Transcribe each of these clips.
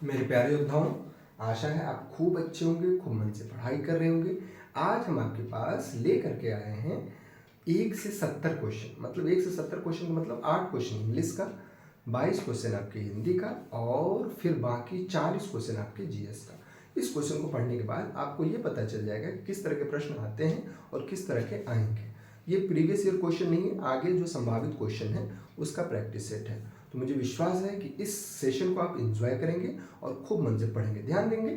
मेरे प्यारे योद्धाओं, आशा है आप खूब अच्छे होंगे, खूब मन से पढ़ाई कर रहे होंगे। आज हम आपके पास लेकर के आए हैं 1 से 70 क्वेश्चन। मतलब 1 से 70 क्वेश्चन का मतलब 8 क्वेश्चन इंग्लिश का, 22 क्वेश्चन आपके हिंदी का और फिर बाकी 40 क्वेश्चन आपके जीएस का। इस क्वेश्चन को पढ़ने के बाद आपको ये पता चल जाएगा कि किस तरह के प्रश्न आते हैं और किस तरह के आएंगे। ये प्रीवियस ईयर क्वेश्चन नहीं है, आगे जो संभावित क्वेश्चन है उसका प्रैक्टिस सेट है। तो मुझे विश्वास है कि इस सेशन को आप एंजॉय करेंगे और खूब मन से पढ़ेंगे, ध्यान देंगे।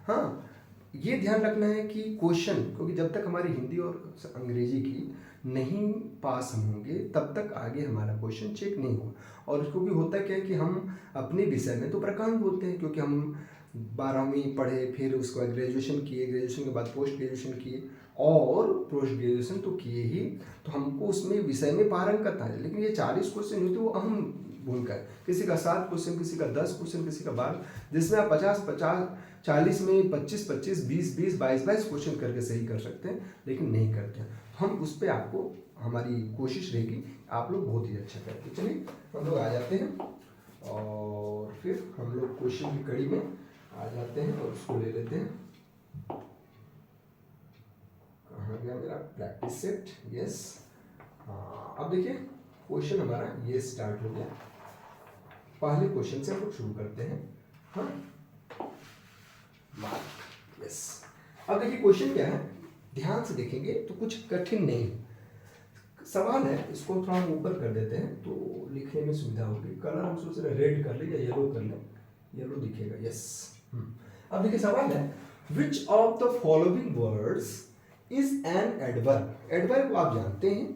हाँ, ये ध्यान रखना है कि क्वेश्चन, क्योंकि जब तक हमारी हिंदी और अंग्रेजी की नहीं पास हम होंगे तब तक आगे हमारा क्वेश्चन चेक नहीं होगा। और क्योंकि होता क्या है कि हम अपने विषय में तो प्रकांड होते हैं, क्योंकि हम 12वीं पढ़े, फिर उसके बाद ग्रेजुएशन किए, ग्रेजुएशन के बाद पोस्ट ग्रेजुएशन किए और पोस्ट ग्रेजुएशन तो किए ही, तो हमको उसमें विषय में पारंगत है। लेकिन ये 40 क्वेश्चन होते हैं वो अहम भूमिका है। किसी का 7 क्वेश्चन, किसी का 10 क्वेश्चन, किसी का 12, जिसमें आप 50-50, 40 में 25-25, 20-20, 22-22 क्वेश्चन करके सही कर सकते हैं, लेकिन नहीं करते हैं। तो हम उस पर आपको, हमारी कोशिश रहेगी आप लोग बहुत ही अच्छा करेंगे। चलिए हम लोग आ जाते हैं और फिर हम लोग क्वेश्चन की कड़ी में आ जाते हैं और उसको ले लेते हैं। कहाँ गया मेरा प्रैक्टिस सेट? यस, हाँ, अब देखिए क्वेश्चन हमारा ये स्टार्ट हो गया। पहले क्वेश्चन से हम लोग शुरू करते हैं। हाँ, मार्क, यस। अब देखिए क्वेश्चन क्या है, ध्यान से देखेंगे तो कुछ कठिन नहीं सवाल है। इसको थोड़ा हम ऊपर कर देते हैं तो लिखने में सुविधा होगी। कलर हम सोच रहे रेड कर ले या येलो कर ले, येलो दिखेगा, यस। अब देखिए सवाल है, which of the following words is an adverb. Adverb को आप जानते हैं,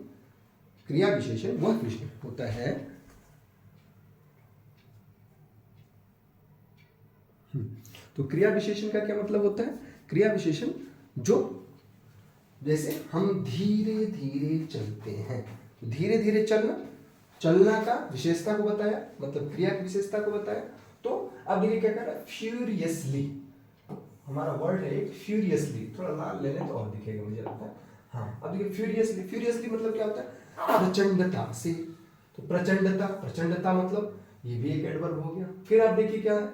क्रिया विशेषण, वह होता है तो क्रिया विशेषण का क्या मतलब होता है? क्रिया विशेषण जो, जैसे हम धीरे धीरे चलते हैं, धीरे धीरे चलना, चलना का विशेषता को बताया, मतलब क्रिया की विशेषता को बताया। तो अब देखिए क्या कर रहा है, फ्यूरियसली, हमारा वर्ड है एक फ्यूरियसली, थोड़ा लाल ले लें तो और दिखेगा मुझे लगता है। हाँ, अब देखिए फ्यूरियसली, फ्यूरियसली मतलब क्या होता है? प्रचंडता से। तो प्रचंडता, प्रचंडता मतलब ये भी एक एडवर्ब हो गया। फिर आप देखिए क्या है,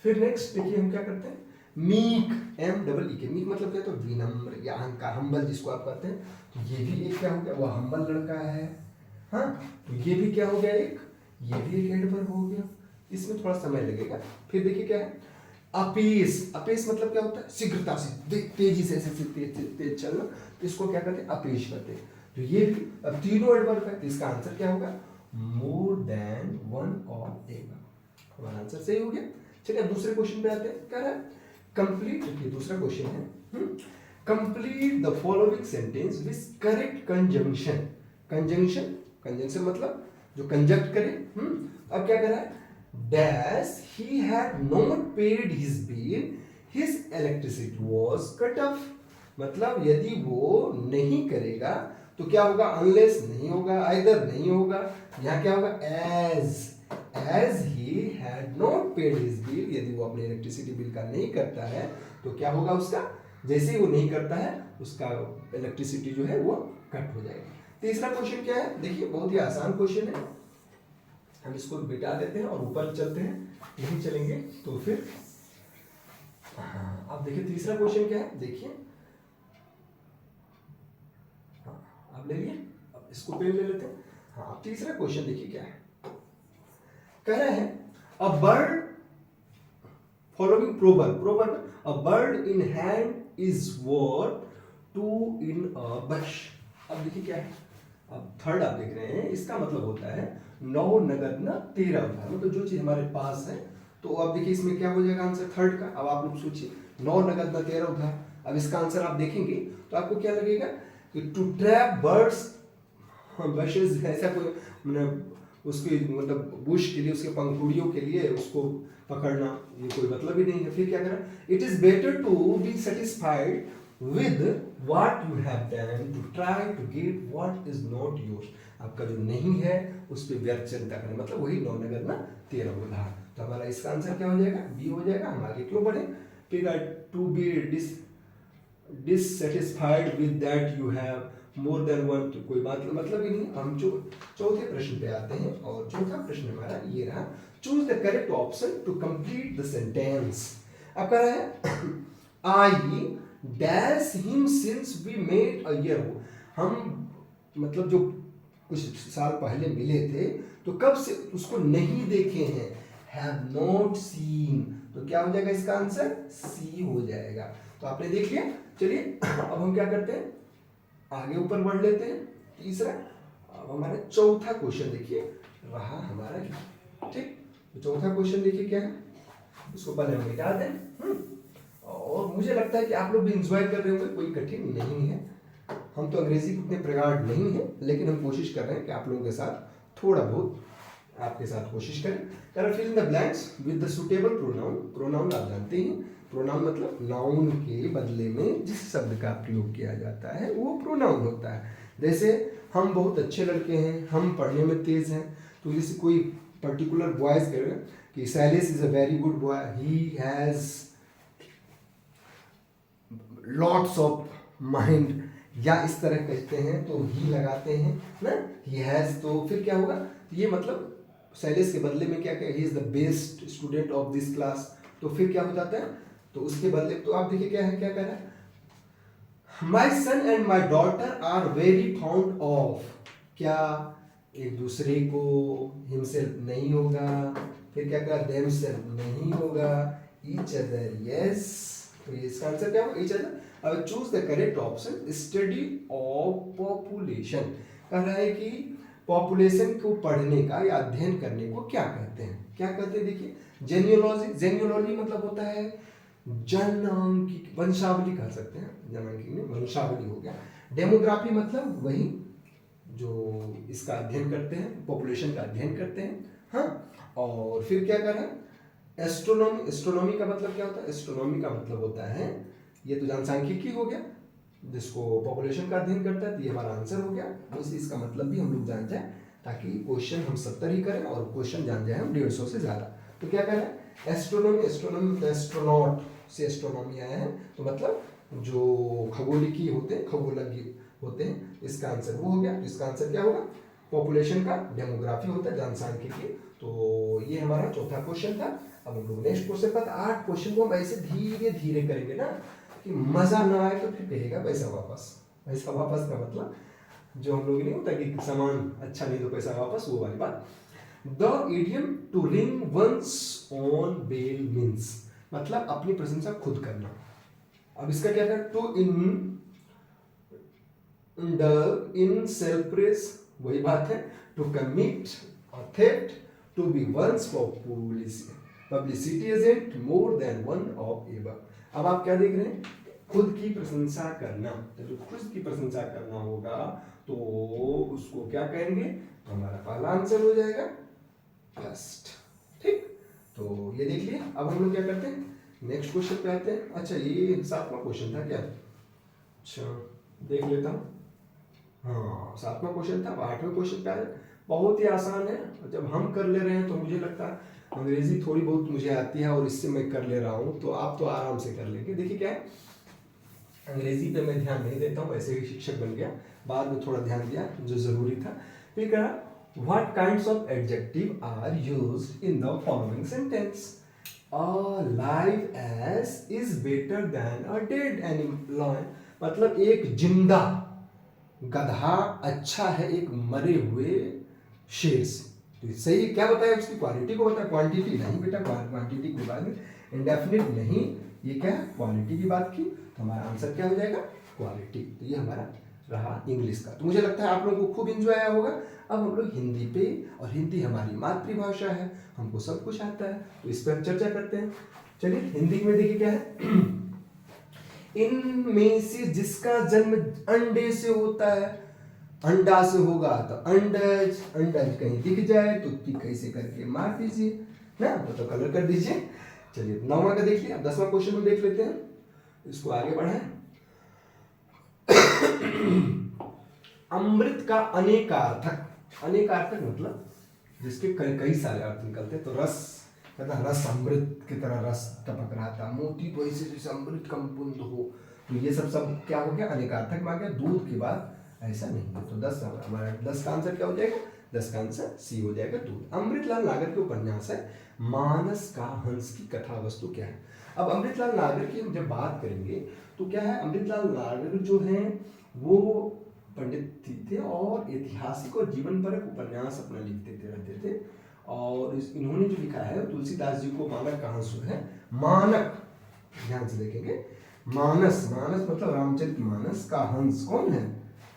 फिर नेक्स्ट देखिए हम क्या करते हैं, मीक, M-E-E के, मीक मतलब क्या, तो विनम्र या अहंकार, हम्बल जिसको आप कहते हैं। तो ये भी एक क्या हो गया, वो हम्बल लड़का है। हाँ, तो ये भी क्या हो गया, एक, ये भी एक एडवर्ब हो गया। इसमें थोड़ा समय लगेगा। फिर देखिए क्या है, अपेस। अपेस मतलब क्या होता है? शीघ्रता से, तेजी से, ऐसे तेज चलना, तो इसको क्या करते हैं, अपेश करते हैं। तो ये भी अब तीनों एडवर्ब है, तो इसका आंसर क्या होगा, मोर देन वन और एवर। हमारा आंसर सही हो गया। चलिए अब दूसरे क्वेश्चन पे आते हैं। क्या है, कंप्लीट, ये दूसरा क्वेश्चन है, complete the following sentence with correct conjunction. Conjunction, conjunction मतलब जो कंजक्ट करे। अब क्या कर रहा है, dash he had not paid his bill, his electricity was cut off. मतलब यदि वो नहीं करेगा तो क्या होगा, अनलेस नहीं होगा, आइदर नहीं होगा, यहाँ क्या होगा, as he had not paid his bill, यदि वो अपने इलेक्ट्रिसिटी बिल का नहीं करता है तो क्या होगा उसका, जैसे ही वो नहीं करता है उसका इलेक्ट्रिसिटी जो है वो कट हो जाएगी। तीसरा क्वेश्चन क्या है, देखिए बहुत ही आसान क्वेश्चन है, हम इसको बिटा देते हैं और ऊपर चलते हैं, यहीं चलेंगे तो फिर। हाँ, अब देखिए तीसरा क्वेश्चन क्या है, देखिए, हाँ, अब ले लिए, अब इसको पेन ले लेते हैं। हाँ, तीसरा क्वेश्चन देखिए क्या है, कह रहा है, a bird, following proverb, proverb, a bird in hand is worth two in a bush. अब देखिए क्या है, अब थर्ड आप देख रहे हैं, इसका मतलब होता है 9 नगद न 13 उधार, मतलब जो चीज हमारे पास है। तो अब देखिए इसमें क्या हो जाएगा आंसर थर्ड का। अब आप लोग सोचिए, 9 नगद न 13 उधार। अब इसका आंसर आप देखेंगे तो आपको क्या लगेगा कि टू ट्रैप बर्ड्स बशेज, ऐसा कोई मतलब उसके मतलब बुश के लिए, उसके पंखुड़ियों के लिए उसको पकड़ना, ये कोई मतलब ही नहीं है। फिर क्या करना, it is better to be satisfied with what you have done to try to get what is not yours। आपका जो नहीं है उस पर व्यर्थ चिंता करें, मतलब वही 9 नगद ना 13 उधार। तो हमारा इसका आंसर क्या हो जाएगा, बी हो जाएगा। हम आगे क्यों बढ़े, फिर to be dissatisfied with that you have more than one तो कोई बात मतलब ही नहीं। हम जो चौथे प्रश्न पे आते हैं और चौथा प्रश्न हमारा ये रहा, choose the correct option to complete the sentence. अब कह रहा है I dash him since we met a year ago. हम मतलब जो कुछ साल पहले मिले थे तो कब से उसको नहीं देखे हैं, हैव नॉट सीन, तो क्या हो जाएगा इसका आंसर सी हो जाएगा। तो आपने देख लिया। चलिए अब हम क्या करते हैं, आगे ऊपर बढ़ लेते हैं। तीसरा अब हमारा चौथा क्वेश्चन देखिए रहा हमारा, ठीक। तो चौथा क्वेश्चन देखिए क्या है, इसको पहले हम मिटा दें। और मुझे लगता है कि आप लोग भी इंजॉय कर रहे होंगे, कोई कठिन नहीं है। हम तो अंग्रेजी के उतने प्रगाढ़ नहीं है, लेकिन हम कोशिश कर रहे हैं कि आप लोगों के साथ थोड़ा बहुत आपके साथ कोशिश करें। Fill in the blanks with the suitable pronoun. Pronoun आप जानते ही, प्रोनाउन मतलब नाउन के बदले में जिस शब्द का प्रयोग किया जाता है वो प्रोनाउन होता है। जैसे हम बहुत अच्छे लड़के हैं, हम पढ़ने में तेज हैं, तो जैसे कोई पर्टिकुलर बॉयज करेगा कि Shailesh is a very good boy, he has lots of mind, या इस तरह कहते हैं तो ही लगाते हैं ना, ही हैज, तो फिर क्या होगा, ये मतलब शैलेश के बदले में क्या कहें, he is the best student of this class, तो फिर क्या हो जाता है, तो उसके बदले तो आप देखिए क्या है, क्या कह रहा है, my son and my daughter are very fond of, क्या एक दूसरे को, हिमसेल्फ नहीं होगा, फिर क्या कहा, देमसेल्फ नहीं होगा, ईच अदर यस, तो इसका आंसर क्या होगा, ईच अदर। अब choose the correct option, study of population. कह रहा है कि पॉपुलेशन को पढ़ने का या अध्ययन करने को क्या कहते हैं, क्या कहते हैं, देखिए जेनियोलॉजी। जेनियोलॉजी मतलब होता है जनांकी, वंशावली कह सकते हैं, जनांकी में वंशावली हो गया। डेमोग्राफी मतलब वही जो इसका अध्ययन करते हैं, पॉपुलेशन का अध्ययन करते हैं, हाँ। और फिर क्या कर रहे हैं, एस्ट्रोनॉमी। एस्ट्रोनॉमी का मतलब क्या होता है, एस्ट्रोनॉमी का मतलब होता है, ये तो जनसांख्यिकी हो गया, जिसको पॉपुलेशन का अध्ययन करता है, तो ये हमारा आंसर हो गया। तो इसका मतलब भी हम लोग जान जाए, ताकि क्वेश्चन हम 70 ही करें और क्वेश्चन जान जाए हम 150 से ज़्यादा। तो क्या कर रहे हैं, एस्ट्रोनॉमी। एस्ट्रोनॉमी मतलब एस्ट्रोनॉट से एस्ट्रोनॉमी आया है, तो मतलब जो खगोलिकी होते हैं, खगोलज्ञ होते हैं, इसका आंसर वो हो गया। तो इसका आंसर क्या होगा, पॉपुलेशन का डेमोग्राफी होता है, जनसांख्यिकी। तो ये हमारा चौथा क्वेश्चन था। अब हम लोग नेक्स्ट क्वेश्चन पर 8 क्वेश्चन को हम ऐसे धीरे धीरे करेंगे ना, कि मजा ना आए तो फिर कहेगा पैसा वापस। पैसा वापस का मतलब जो हम लोग नहीं होता कि सामान अच्छा नहीं तो पैसा वापस, वो वाली बात। The idiom to ring one's own bell means, मतलब अपनी प्रशंसा खुद करना। अब इसका क्या कर, टू इन सेल्फ प्रेस, वही बात है, to commit theft, to be one's publicity agent, more than one of ever. अब आप क्या देख रहे हैं, खुद की प्रशंसा करना। तो जो खुद की प्रशंसा करना होगा तो उसको क्या कहेंगे, तो हमारा पहला आंसर हो जाएगा फर्स्ट, ठीक। तो ये देख लिया। अब हम लोग क्या करते हैं, नेक्स्ट क्वेश्चन पे आते हैं। अच्छा ये 7वां क्वेश्चन था क्या, अच्छा देख लेता हूँ, हाँ 7वां क्वेश्चन था। 8वें क्वेश्चन पे आए, बहुत ही आसान है। जब हम कर ले रहे हैं तो मुझे लगता है अंग्रेजी थोड़ी बहुत मुझे आती है और इससे मैं कर ले रहा हूँ, तो आप तो आराम से कर लेंगे। देखिए क्या है, अंग्रेजी पे मैं ध्यान नहीं देता हूँ, ऐसे ही शिक्षक बन गया, बाद में थोड़ा ध्यान दिया जो जरूरी था। फिर कहा, what kinds of adjective are used in the following sentence, live ass is better than a dead animal, मतलब एक जिंदा गधा अच्छा है एक मरे हुए शेर से। तो सही क्या बताया, उसकी क्वालिटी को बताया, क्वांटिटी नहीं बेटा, क्वांटिटी के बाद में इंडेफिनिट नहीं, ये क्या क्वालिटी की बात की, तो हमारा आंसर क्या हो जाएगा, क्वालिटी। तो ये हमारा रहा इंग्लिश का। तो मुझे लगता है आप लोगों को खूब इंजॉय आया होगा। अब हम लोग हिंदी पे, और हिंदी हमारी मातृभाषा है, हमको सब कुछ आता है, तो इस पर हम चर्चा करते हैं। चलिए हिंदी में देखिए क्या है, इनमें से जिसका जन्म अंडे से होता है, अंडा से होगा तो अंडज, अंडज कहीं दिख जाए तो कैसे करके मार दीजिए ना, तो कलर कर दीजिए। चलिए 9वां का देख लिया, 10वां क्वेश्चन में देख लेते हैं, इसको आगे बढ़ाएं। अमृत का अनेकार्थक, अनेकार्थक मतलब जिसके कई सारे अर्थ निकलते हैं। तो रस कहता है, रस अमृत की तरह रस टपक रहा था, मोती तो ऐसे जैसे अमृत का पुंज हो, तो ये सब क्या हो गया, अनेकार्थक में आ गया। दूध के बाद ऐसा नहीं है। तो 10 हमारा 10 का आंसर क्या हो जाएगा? 10 का आंसर सी हो जाएगा, दूध। अमृतलाल नागर के उपन्यास है मानस का हंस की कथा वस्तु क्या है? अब अमृतलाल नागर की हम जब बात करेंगे तो क्या है, अमृतलाल नागर जो हैं वो पंडित थे और ऐतिहासिक और जीवन पर उपन्यास अपना लिखते थे रहते थे। और इन्होंने जो लिखा है तुलसीदास जी को मानक का हंस है, मानक, ध्यान से देखेंगे, मानस, मानस मतलब रामचरित मानस का हंस कौन है?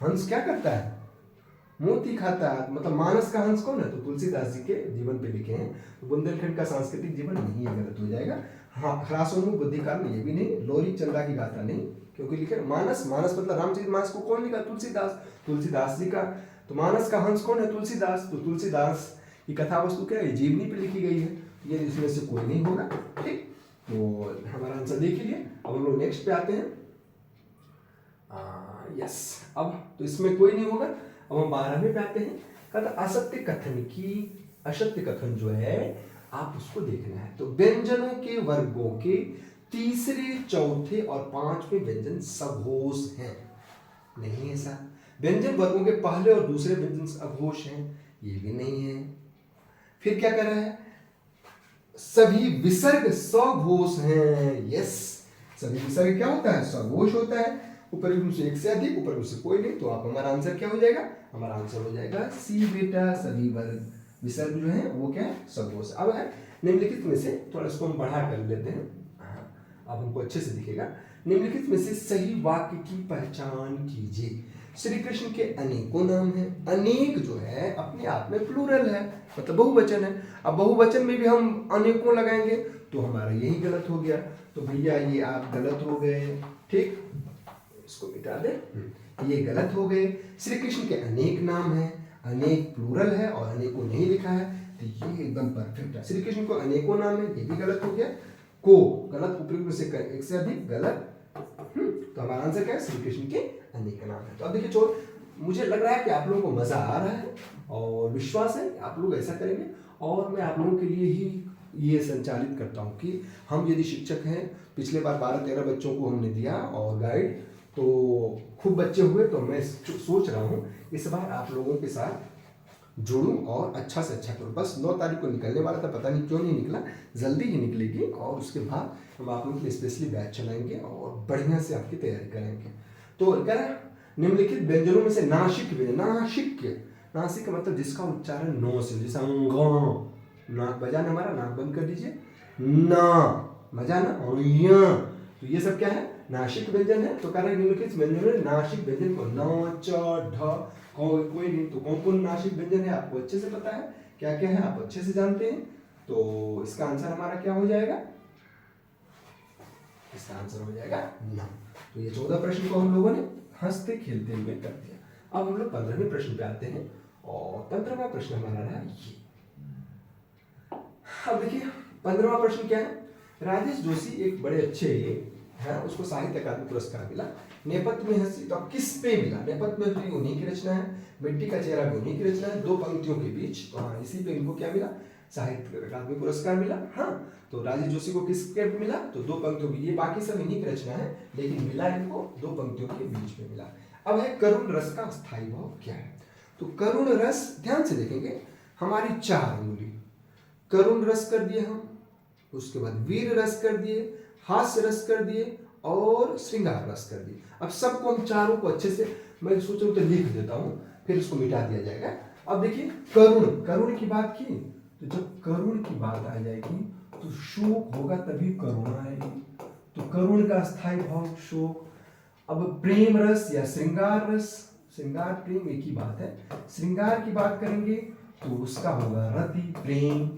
हंस क्या करता है? मोती खाता है। मतलब मानस का हंस कौन है? तो तुलसीदास जी के जीवन पे लिखे हैं। तो बुंदेलखंड का सांस्कृतिक जीवन नहीं है, गलत हो जाएगा। हाँ, ह्रासोन्मुख बुद्धिकाल ये भी नहीं, लोरी चंदा की गाथा नहीं, क्योंकि लिखे मानस, मानस मतलब रामचरित मानस को कौन लिखा? तुलसीदास, तुलसीदास जी का। तो मानस का हंस कौन है? तुलसीदास। तो तुलसीदास की कथा वस्तु क्या है? जीवनी पे लिखी गई है, ये इसमें से कोई नहीं होगा। ठीक, तो हमारा आंसर देख लीजिए। अब हम लोग नेक्स्ट पे आते हैं। यस, अब तो इसमें कोई नहीं होगा। अब हम 12वें पे आते हैं। कहता असत्य कथन की, असत्य कथन जो है आप उसको देखना है। तो व्यंजनों के वर्गों के तीसरे, चौथे और पांचवें व्यंजन सघोष हैं, नहीं है सर। व्यंजन वर्गों के पहले और दूसरे व्यंजन अघोष हैं, ये भी नहीं है। फिर क्या कर रहा है? सभी विसर्ग सघोष हैं, यस। सभी विसर्ग क्या होता है? सघोष होता है। ऊपर से एक से अधिक, ऊपर से कोई नहीं। तो आप हमारा आंसर क्या हो जाएगा? हमारा आंसर हो जाएगा सी बेटा, सभी वर्ग विसर्ग जो है वो क्या है? सघोष। अब है निम्नलिखित में से, थोड़ा इसको हम बढ़ा कर लेते हैं, अब हमको अच्छे से दिखेगा। निम्नलिखित में से सही वाक्य की पहचान कीजिए। श्री कृष्ण के अनेकों नाम हैं। अनेक जो है अपने आप में प्लूरल है, मतलब बहुवचन है। अब बहुवचन में भी हम अनेकों लगाएंगे तो हमारा यही गलत हो गया। तो भैया ये आप गलत हो गए, ठीक, इसको मिटा दे, ये गलत हो गए। श्री कृष्ण के अनेक नाम हैं, अनेक प्लूरल है और अनेकों नहीं लिखा है, तो ये एकदम परफेक्ट है। श्री कृष्ण को अनेकों नाम है, ये भी गलत हो गया। को गलत, उपयुक्त से एक से अधिक गलत। तो हमारा आंसर क्या है? श्री कृष्ण के अनेक नाम है। तो अब देखिए चोर, मुझे लग रहा है कि आप लोगों को मजा आ रहा है और विश्वास है आप लोग ऐसा करेंगे। और मैं आप लोगों के लिए ही ये संचालित करता हूँ कि हम यदि शिक्षक हैं, पिछले बार 12-13 बच्चों को हमने दिया और गाइड, तो खूब बच्चे हुए, तो मैं सोच रहा हूँ इस बार आप लोगों के साथ जुड़ूं और अच्छा से अच्छा करूँ। बस 9 तारीख को निकलने वाला था, पता नहीं क्यों नहीं निकला, जल्दी ही निकलेगी। और उसके बाद हम आप लोगों के लिए स्पेशली बैच चलाएंगे और बढ़िया से आपकी तैयारी करेंगे। तो क्या है, निम्नलिखित व्यंजनों में से नासिक व्यंजन, नासिक, नासिक का मतलब जिसका उच्चारण नो से, जैसा नाक बजाना, हमारा नाक बंद कर दीजिए, ना बजाना, तो ये सब क्या है? नासिक व्यंजन है। तो कारण निम्नलिखित व्यंजनों में नासिक व्यंजन को न, च, ढ कोई नहीं। तो कौन कौन नासिक व्यंजन है आपको अच्छे से पता है, क्या क्या है आप अच्छे से जानते हैं। तो इसका आंसर हमारा क्या हो जाएगा? इसका आंसर हो जाएगा न। तो ये 14 प्रश्न को हम लोगों ने हंसते खेलते हुए कर दिया। अब हम लोग 15वें प्रश्न पे आते हैं और 15वां प्रश्न हमारा रहा ये। अब देखिए 15वां प्रश्न क्या है? राजेश जोशी एक बड़े अच्छे है, उसको साहित्य अकादमी पुरस्कार मिला। नेपथ्य में हंसी, तो अब किस पे मिला? नेपथ्य में भी उन्हीं की रचना है, मिट्टी का चेहरा भी उन्हीं की रचना है, 2 पंक्तियों के बीच, तो हाँ इसी पे इनको क्या मिला? साहित्य अकादमी पुरस्कार मिला। हाँ, तो राजेश जोशी को किसके मिला? तो 2 पंक्तियों की, ये बाकी सब इन्हीं की रचना है, लेकिन मिला इनको 2 पंक्तियों के बीच में मिला। अब है करुण रस का स्थायी भाव क्या है? तो करुण रस, ध्यान से देखेंगे, हमारी 4 अंगुली, करुण रस कर दिए हम, उसके बाद वीर रस कर दिए, हास्य रस कर दिए और श्रृंगार रस कर दिए। अब सबको हम चारों को अच्छे से, मैं सोच रहा हूँ तो लिख देता हूँ, फिर इसको मिटा दिया जाएगा। अब देखिए करुण, करुण की बात की, तो जब करुण की बात आ जाएगी तो शोक होगा, तभी करुणा आएगी। तो करुण का स्थायी भाव शोक। अब प्रेम रस या श्रृंगार रस, श्रृंगार प्रेम एक ही बात है। श्रृंगार की बात करेंगे तो उसका होगा रति, प्रेम,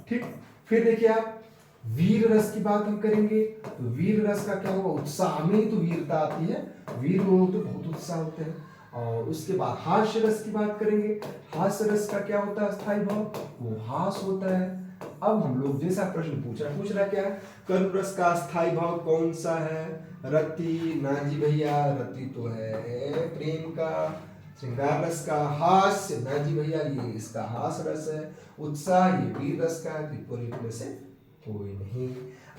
ठीक। फिर देखिए आप वीर रस की बात हम करेंगे तो वीर रस का क्या होगा? उत्साह में तो वीरता आती है, वीर लोग तो बहुत उत्साह होते हैं। और उसके बाद हास्य रस की बात करेंगे, हास्य रस का क्या होता है स्थायी भाव? वो हास होता है। अब हम लोग जैसा प्रश्न पूछ रहा क्या है? करुण रस का स्थायी भाव कौन सा है? रति, ना जी भैया, रति तो है प्रेम का। श्रृंगार रस का, हास्य, ना जी भैया ये इसका हास रस है। उत्साह ये वीर रस का है, विपरीत में से कोई नहीं।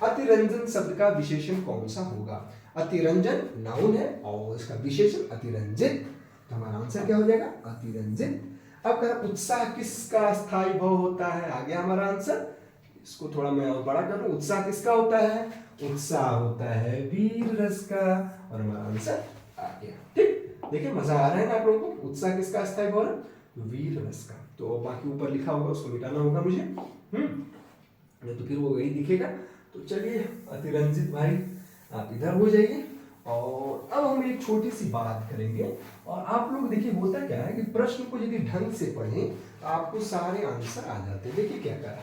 अतिरंजन शब्द का विशेषण कौन सा होगा? अतिरंजन नाउन है और इसका विशेषण अतिरंजित। तो हमारा आंसर क्या हो जाएगा? अतिरंजित। अब कह उत्साह किसका स्थायी भाव होता है? आ गया हमारा आंसर। इसको थोड़ा मैं और बड़ा कर लूं। उत्साह किसका होता है? उत्साह होता है वीर रस का, और हमारा आंसर आ गया। ठीक, देखिए मजा आ रहा है ना आप लोगों को? उत्साह किसका स्थायी भाव है? वीर रस का। तो बाकी ऊपर लिखा होगा उसको मिटाना होगा मुझे, नहीं तो फिर वो वही दिखेगा। तो चलिए अतिरंजित भाई आप इधर हो जाइए, और अब हम एक छोटी सी बात करेंगे। और आप लोग देखिए होता क्या है कि प्रश्न को यदि ढंग से पढ़ें तो आपको सारे आंसर आ जाते हैं। देखिए क्या कह रहा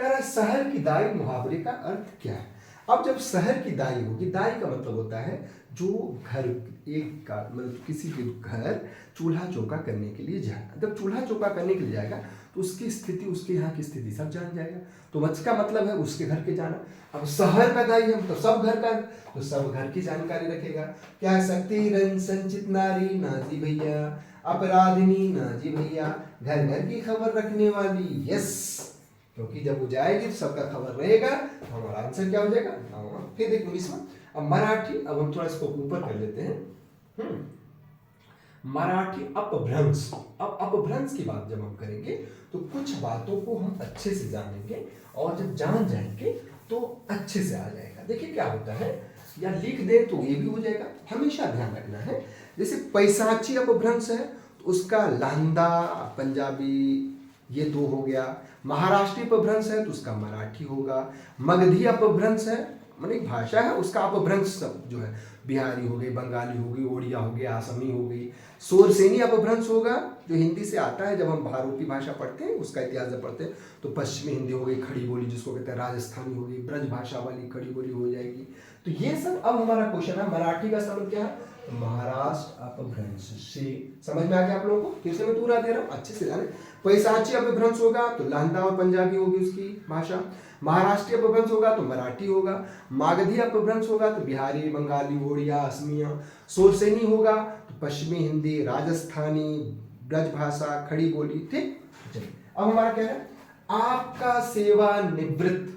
है शहर की दाई मुहावरे का अर्थ क्या है? अब जब शहर की दाई होगी, दाई का मतलब होता है जो घर एक का मतलब किसी के घर चूल्हा चौका करने के लिए जाएगा। जब चूल्हा चौका करने के लिए जाएगा तो उसकी स्थिति, उसके यहाँ की स्थिति सब जान जाएगा। तो वच का मतलब है उसके घर के जाना। अब शहर का दाई है मतलब सब घर का, तो सब घर की जानकारी रखेगा। क्या शक्ति रंग संचित नारी नाजी भैया, अपराधिनी नाजी भैया, घर घर की खबर रखने वाली, यस, क्योंकि जब वो जाएगी तो सबका खबर रहेगा। तो हमारा आंसर क्या हो जाएगा? फिर देखो इसमें अब मराठी, अब हम थोड़ा इसको ऊपर कर लेते हैं। मराठी अपभ्रंश। अब अपभ्रंश की बात जब हम करेंगे तो कुछ बातों को हम अच्छे से जानेंगे, और जब जान जाएंगे तो अच्छे से आ जाएगा। देखिए क्या होता है, या लिख दे तो ये भी हो जाएगा, हमेशा ध्यान रखना है। जैसे पैसाची अपभ्रंश है तो उसका लांदा पंजाबी, ये दो हो गया। महाराष्ट्रीय अपभ्रंश है तो उसका मराठी होगा। मगधी अपभ्रंश है माने भाषा है, उसका अपभ्रंश सब जो है बिहारी हो गई, बंगाली हो गई, ओडिया हो गई, आसमी हो गई। सोरसेनी अपभ्रंश होगा जो हिंदी से आता है, जब हम भारूपी भाषा पढ़ते हैं उसका इतिहास जब पढ़ते हैं तो पश्चिमी हिंदी हो गई, खड़ी बोली जिसको कहते हैं, राजस्थानी हो गई, ब्रज भाषा वाली खड़ी बोली हो जाएगी। तो ये सब अब हमारा क्वेश्चन है। मराठी का संबंध क्या है? महाराष्ट्र अपभ्रंश से। समझ में आ गया आप लोगों को? फिर से मैं पूरा दे रहा हूँ, अच्छे से जाने। पैसाची अपभ्रंश होगा तो लांदा और पंजाबी होगी उसकी भाषा। महाराष्ट्रीय अपभ्रंश होगा तो मराठी होगा। मागधी अपभ्रंश होगा तो बिहारी, बंगाली, ओडिया, असमिया। सोरसेनी होगा तो पश्चिमी हिंदी, राजस्थानी, ब्रज भाषा, खड़ी बोली। ठीक, चलिए अब हमारा क्या है, आपका सेवानिवृत्त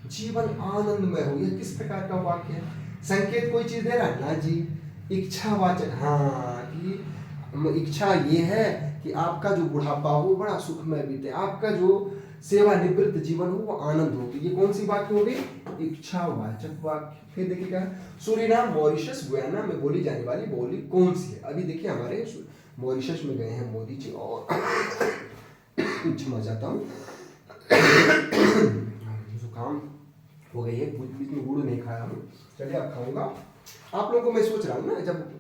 जीवन आनंदमय हो, यह किस प्रकार का वाक्य है? संकेत कोई चीज दे रहा है ना जी? इच्छावाचक, हाँ, कि इच्छा ये है कि आपका जो बुढ़ापा हो बड़ा सुखमय बीते, आपका जो सेवानिवृत्त जीवन हो वो आनंद हो। तो ये कौन सी वाक्य हो गई? इच्छावाचक वाक्य। फिर देखिए क्या, सूरीनाम, मॉरिशस, गुयाना में बोली जाने वाली बोली कौन सी है? अभी देखिए हमारे मॉरिशस में गए हैं मोदी जी, और क्षमा चाहता हूँ, जुकाम हो गई है, बीच में गुड़ नहीं खाया हूँ। चलिए अब खाऊंगा। आप लोगों को मैं सोच रहा हूँ ना, जब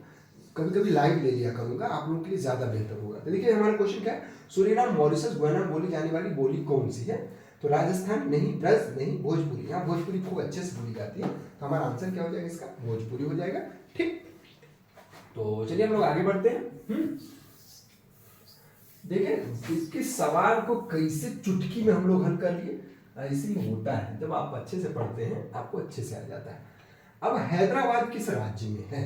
कभी कभी लाइव ले लिया करूंगा, आप लोगों के लिए ज्यादा बेहतर होगा। तो देखिए हमारा क्वेश्चन क्या है, सूरीनाम, मॉरिशस, गुयाना में बोली जाने वाली बोली कौन सी है? तो राजस्थान नहीं, ब्रज नहीं, भोजपुरी। यहाँ भोजपुरी खूब अच्छे से बोली जाती है, तो हमारा आंसर क्या हो जाएगा इसका? भोजपुरी हो जाएगा। ठीक, तो चलिए हम लोग आगे बढ़ते हैं। देखिए इसके सवाल को कैसे चुटकी में हम लोग हल कर लिए। ऐसे ही होता है, जब आप अच्छे से पढ़ते हैं आपको अच्छे से आ जाता है। अब हैदराबाद किस राज्य में है?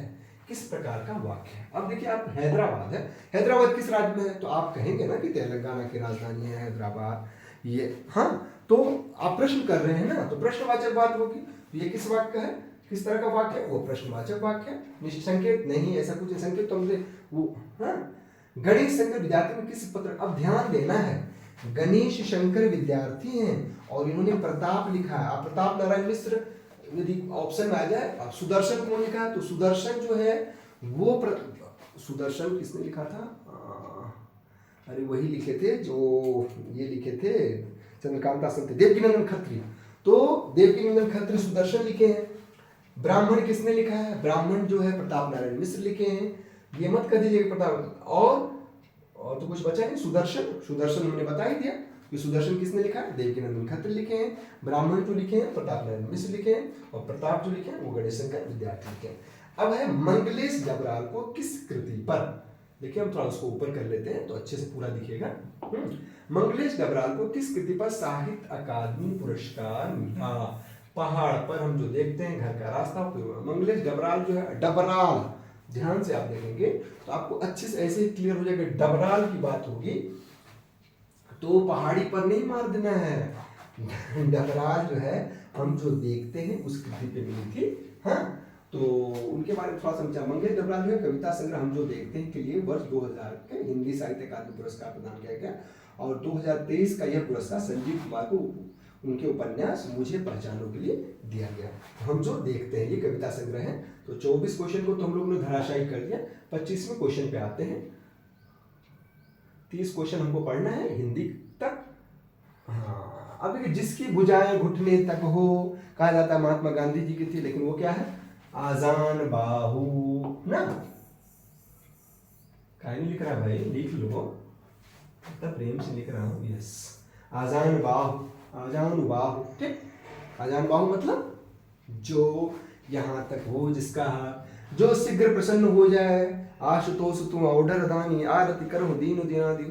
किस प्रकार का वाक्य है? अब देखिए आप, हैदराबाद है, हैदराबाद किस राज्य में है? तो आप कहेंगे ना कि तेलंगाना की राजधानी है हैदराबाद, ये, हाँ, तो आप प्रश्न कर रहे हैं ना, तो प्रश्नवाचक बात होगी। ये किस वाक्य है, किस तरह का वाक्य है? वो प्रश्नवाचक वाक्य है। निसंकेत नहीं, ऐसा कुछ संकेत तो हमसे वो, हाँ। गणेश शंकर विद्यार्थी में किस पत्र, अब ध्यान देना है, गणेश शंकर विद्यार्थी हैं और इन्होंने प्रताप लिखा है। आप प्रताप नारायण मिश्र यदि ऑप्शन में आ जाए, आप सुदर्शन कौन लिखा है? तो सुदर्शन जो है वो सुदर्शन किसने लिखा था? अरे वही लिखे थे जो ये लिखे थे चंद्रकांता संत, देवकीनंदन खत्री। तो देवकीनंदन खत्री सुदर्शन लिखे हैं। ब्राह्मण किसने लिखा है? ब्राह्मण जो है प्रताप नारायण मिश्र लिखे हैं। ये मत कर दीजिएगा प्रताप, और तो कुछ बचा नहीं। सुदर्शन, सुदर्शन हमने बता ही दिया कि सुदर्शन किसने लिखा है? देवकीनंदन खत्री लिखे हैं। ब्राह्मण जो लिखे हैं प्रताप नारायण मिश्र लिखे हैं, और प्रताप जो लिखे हैं वो गणेश शंकर विद्यार्थी लिखे हैं। अब है मंगलेश डबराल को किस कृति पर, देखिए हम थोड़ा उसको ऊपर कर लेते हैं तो अच्छे से पूरा दिखेगा। मंगलेश डबराल को किस कृति पर साहित्य अकादमी पुरस्कार मिला? पहाड़ पर हम जो देखते हैं घर का रास्ता, मंगलेश डबराल जो है, डबराल, ध्यान से आप देखेंगे तो आपको अच्छे से ऐसे ही क्लियर हो जाएगा। डबराल की बात होगी तो पहाड़ी पर नहीं मार देना है। डबराल जो है हम जो देखते हैं उस कृति पे मिली थी, हाँ। तो उनके बारे में थोड़ा समझा। मंगेश डबराल जो है कविता संग्रह हम जो देखते हैं के लिए वर्ष 2000 के हिंदी साहित्य अकादमी पुरस्कार प्रदान किया गया, और 2023 का यह पुरस्कार संजीव कुमार को उनके उपन्यास मुझे पहचानों के लिए दिया गया। हम जो देखते हैं ये कविता संग्रह है। तो 24 क्वेश्चन को तो हम लोग ने धराशायी कर दिया। 25वें क्वेश्चन पे आते हैं। 30 क्वेश्चन हमको पढ़ना है हिंदी तक। हाँ, अब देखिए, जिसकी भुजाएं घुटने तक हो, कहा जाता है महात्मा गांधी जी की थी, लेकिन वो क्या है, आजान बाहु ना। कहीं लिख रहा भाई, लिख लो, इतना प्रेम से लिख रहा हूं। यस, आजान बाहु, आजान बाहु, ठीक। आजान बाहु मतलब जो यहां तक हो, जिसका जो शीघ्र प्रसन्न हो जाए। आशुतोष तुम ऑर्डर दानी आरती करो दीनु दीनादि।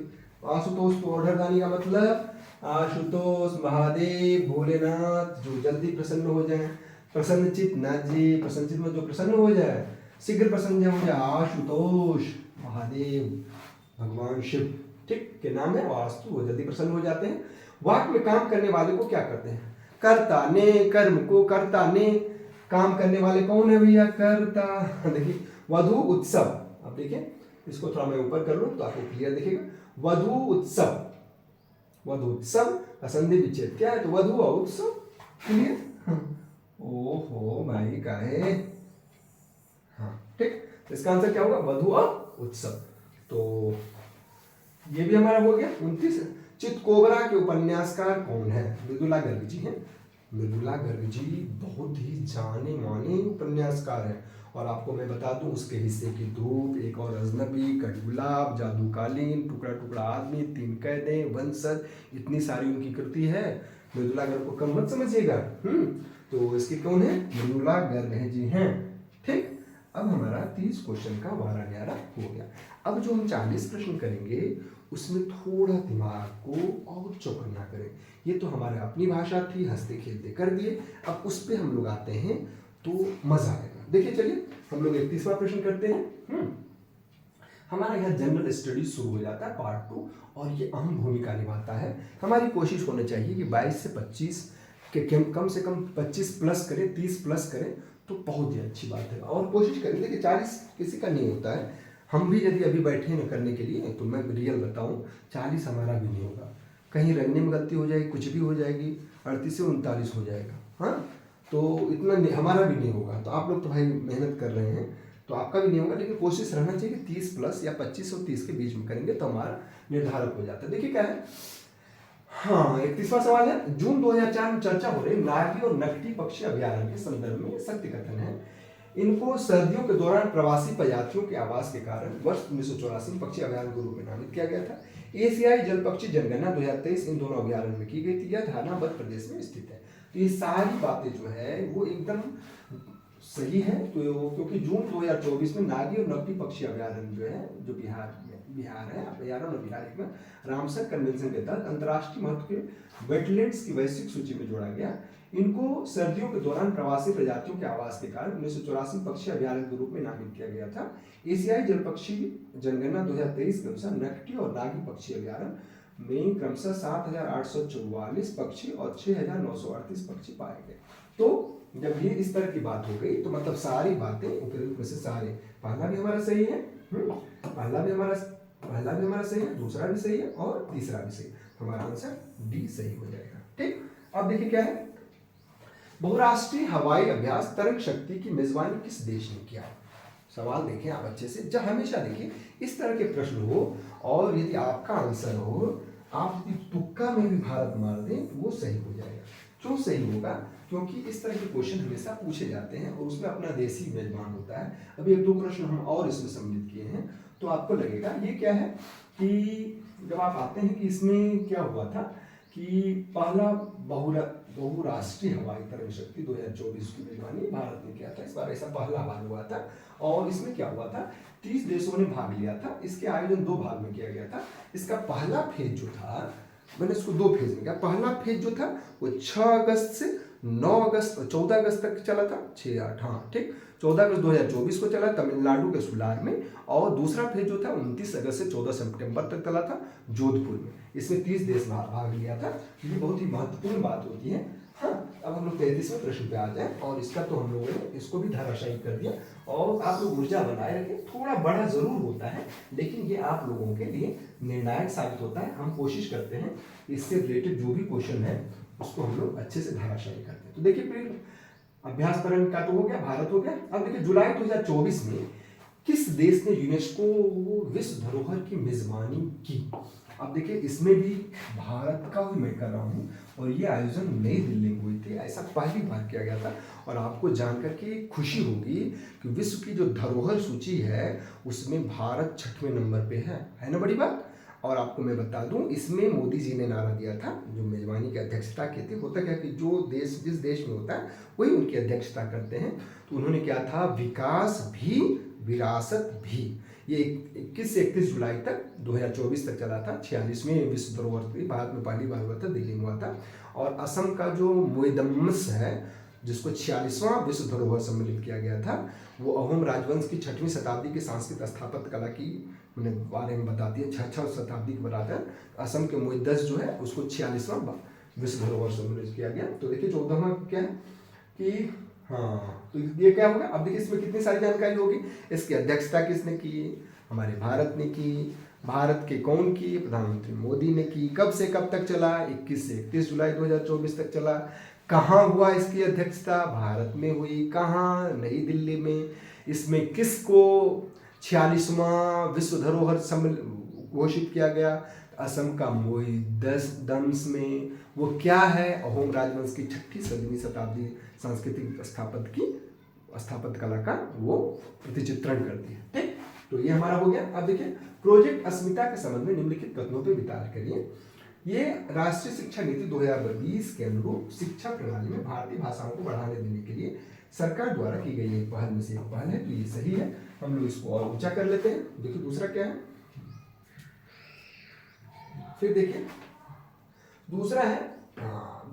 आशुतोष तो ऑर्डर दानी का मतलब आशुतोष महादेव भोलेनाथ जो जल्दी प्रसन्न हो जाए। प्रसन्नचित नाथ जी, प्रसन्नचित में जो प्रसन्न हो जाए, शीघ्र प्रसन्न हो जाए, आशुतोष महादेव भगवान शिव, ठीक, के नाम है वास्तु, वो जल्दी प्रसन्न हो जाते हैं। वाक्य में काम करने वाले को क्या करते हैं, कर्ता ने, कर्म को कर्ता ने, काम करने वाले कौन है भैया, कर्ता। देखिए, वधु उत्सव, अब देखिए इसको थोड़ा मैं ऊपर कर लूं तो आपको क्लियर दिखेगा। वधु उत्सव, वधु उत्सव का संधि विच्छेद क्या है, तो वधु और उत्सव, क्लियर। ओहो भाई का है, हाँ ठीक, तो इसका आंसर क्या होगा, वधु और उत्सव। तो ये भी हमारा हो गया। 29, चितकोबरा के उपन्यासकार कौन है, मृदुला गर्ग जी हैं। मृदुला गर्ग जी बहुत ही जाने माने उपन्यासकार हैं, और आपको मैं बता दूं उसके हिस्से की धूप, एक और अजनबी, कटगुलाब, जादूकालीन, टुकड़ा टुकड़ा आदमी, 3 कैदें, वंशज, इतनी सारी उनकी कृति है। मृदुला गर्ग को कम मत समझिएगा। तो इसके कौन है, मृदुला गर्ग है जी हैं, ठीक। अब हमारा 30 क्वेश्चन का 12-11 हो गया। अब जो हम 40 प्रश्न करेंगे उसमें थोड़ा दिमाग को और चौकन्ना करें। ये तो हमारे अपनी भाषा थी, हंसते खेलते कर दिए। अब उस पर हम लोग आते हैं तो मजा आएगा। देखिए चलिए, हम लोग 31वां प्रश्न करते हैं। हमारा यहाँ जनरल स्टडी शुरू हो जाता है पार्ट 2, और ये अहम भूमिका निभाता है। हमारी कोशिश होनी चाहिए कि 22 से 25 के कम से कम 25 प्लस करें, 30 प्लस करें तो बहुत ही अच्छी बात है। और कोशिश करें, देखिए 40 किसी का नहीं होता है। हम भी यदि अभी बैठे न करने के लिए, तो मैं रियल बताऊं 40 हमारा भी नहीं होगा। कहीं रखने में गलती हो जाएगी, कुछ भी हो जाएगी, 38 से 39 हो जाएगा। हाँ, तो इतना हमारा भी नहीं होगा। तो आप लोग तो भाई मेहनत कर रहे हैं, तो आपका भी नहीं होगा, लेकिन कोशिश रहना चाहिए कि 30 प्लस या 25 और 30 के बीच में करेंगे तो हमारा निर्धारक हो जाता है। देखिए क्या है, हाँ 31वां सवाल है। जून 2004 में चर्चा हो रही नागी और नकटी पक्षी अभ्यारण्य के संदर्भ में सत्य कथन है। इनको सर्दियों के दौरान प्रवासी प्रजातियों के आवास के कारण वर्ष 1984 में पक्षी अभ्यारण्य के रूप में नामित किया गया था। एशियाई जल पक्षी जनगणना 2023 इन दोनों अभ्यारण्य में की गई थी। यह धारणा मध्य प्रदेश में स्थित है। तो ये सारी बातें जो है वो एकदम सही है। तो क्योंकि जून 2024 में नागी और नकटी पक्षी अभ्यारण्य जो है, जो बिहार है, अभ्यारण्य और बिहार एक में रामसर कन्वेंशन के तहत अंतर्राष्ट्रीय महत्व के वेटलैंड्स की वैश्विक सूची में जोड़ा गया। इनको सर्दियों के दौरान प्रवासी प्रजातियों के आवास के कारण 1984 पक्षी अभ्यारण्य के रूप में नामित किया गया था। एशियाई जल पक्षी जनगणना 2023 के अनुसार नकटी और नागी पक्षी अभ्यारण्य में क्रमशः 7,844 पक्षी और 6,938 पक्षी पाए गए। तो जब ये इस तरह की बात हो गई तो मतलब सारी बातें उपयुक्त में से सारे, पहला भी हमारा सही है, पहला भी हमारा सही है, दूसरा भी सही है और तीसरा भी सही। हमारा आंसर डी सही हो जाएगा। ठीक, अब देखिए क्या है, बहुराष्ट्रीय हवाई अभ्यास तरंग शक्ति की मेजबानी किस देश ने किया। सवाल देखें आप अच्छे से, जब हमेशा देखिए इस तरह के प्रश्न हो और यदि आपका आंसर हो, आप यदि तुक्का में भी भारत मार दें तो वो सही हो जाएगा। क्यों सही होगा, क्योंकि इस तरह के क्वेश्चन हमेशा पूछे जाते हैं और उसमें अपना देश ही मेजबान होता है। अभी 1-2 प्रश्न हम और इसमें सम्मिलित किए हैं तो आपको लगेगा ये क्या है कि जब आप आते हैं कि इसमें क्या हुआ था कि पहला बहुराष्ट्रीय हवाई तरंग शक्ति 2024 की मेजबानी भारत ने किया था। इस बार ऐसा पहला बार हुआ था और इसमें क्या हुआ था, 30 देशों ने भाग लिया था। इसके आयोजन 2 भाग में किया गया था। इसका पहला फेज जो था, मैंने इसको 2 फेज में किया। पहला फेज जो था वो 6 अगस्त से 14 अगस्त तक चला था, 6-8 हाँ ठीक, 14 अगस्त 2024 को चला तमिलनाडु के सुलार में। और दूसरा फेज जो था 29 अगस्त से 14 सितंबर तक चला था जोधपुर में। इसमें 30 देश भाग लिया था। ये बहुत ही महत्वपूर्ण बात होती है। हाँ, अब हम लोग 33वें प्रश्न पे आ जाए, और इसका तो हम लोगों ने इसको भी धराशायी कर दिया। और आप लोग ऊर्जा बनाए रखें, थोड़ा बड़ा जरूर होता है लेकिन ये आप लोगों के लिए निर्णायक साबित होता है। हम कोशिश करते हैं इससे रिलेटेड जो भी क्वेश्चन है उसको हम लोग अच्छे से धराशायी करते हैं। तो देखिए फिर अभ्यास परंग का तो हो गया, भारत हो गया। अब देखिए जुलाई 2024 में किस देश ने यूनेस्को विश्व धरोहर की मेजबानी की। अब देखिए इसमें भी भारत का ही मैं कर रहा हूँ, और ये आयोजन नई दिल्ली में हुई थी, ऐसा पहली बार किया गया था। और आपको जानकर के खुशी होगी कि विश्व की जो धरोहर सूची है उसमें भारत 6वें नंबर पे है ना बड़ी बात। और आपको मैं बता दूं, इसमें मोदी जी ने नारा दिया था, जो मेजबानी की अध्यक्षता की थी। होता क्या कि जो देश जिस देश में होता है वही उनकी अध्यक्षता करते हैं। तो उन्होंने क्या था, विकास भी विरासत भी। ये 21 से 31 जुलाई तक 2024 तक चला था। 46वें विश्व धरोहर थी, भारत में पहली बार हुआ था, दिल्ली में हुआ था। और असम का जो मोइदम्मस है, जिसको 46वां विश्व धरोहर सम्मिलित किया गया था, वो अहोम राजवंश की 6वीं शताब्दी की सांस्कृतिक स्थापत्य कला की बारे में बताती है। 6 शताब्दी के बताता है। असम के मोइदस जो है उसको 46वां विश्व धरोहर सम्मिलित किया गया। तो देखिए 14वां क्या है कि हाँ, तो ये क्या होगा। अब देखिए इसमें कितनी सारी जानकारी होगी। इसकी अध्यक्षता किसने की, हमारे भारत ने की। भारत के कौन की, प्रधानमंत्री मोदी ने की। कब से कब तक चला, 21 से 31 जुलाई 2024 तक चला। कहाँ हुआ इसकी अध्यक्षता, भारत में हुई। कहाँ, नई दिल्ली में। इसमें किसको 46वां विश्व धरोहर सम्मिलित घोषित किया गया, असम का मोइदम्मस में। वो क्या है, अहोम राजवंश की 6वीं 7वीं शताब्दी सांस्कृतिक स्थापत्य कला का वो प्रतिचित्रण करती है। ठीक, तो ये हमारा हो गया। अब देखिए प्रोजेक्ट अस्मिता के संबंध में निम्नलिखित कथनों पर विचार करिए। ये राष्ट्रीय शिक्षा नीति 2020 के अनुरूप शिक्षा प्रणाली में भारतीय भाषाओं को बढ़ाने देने के लिए सरकार द्वारा की गई एक पहल में से एक पहल है। तो ये सही है, हम लोग इसको और ऊंचा कर लेते हैं। देखिए दूसरा क्या है, फिर देखिए दूसरा है,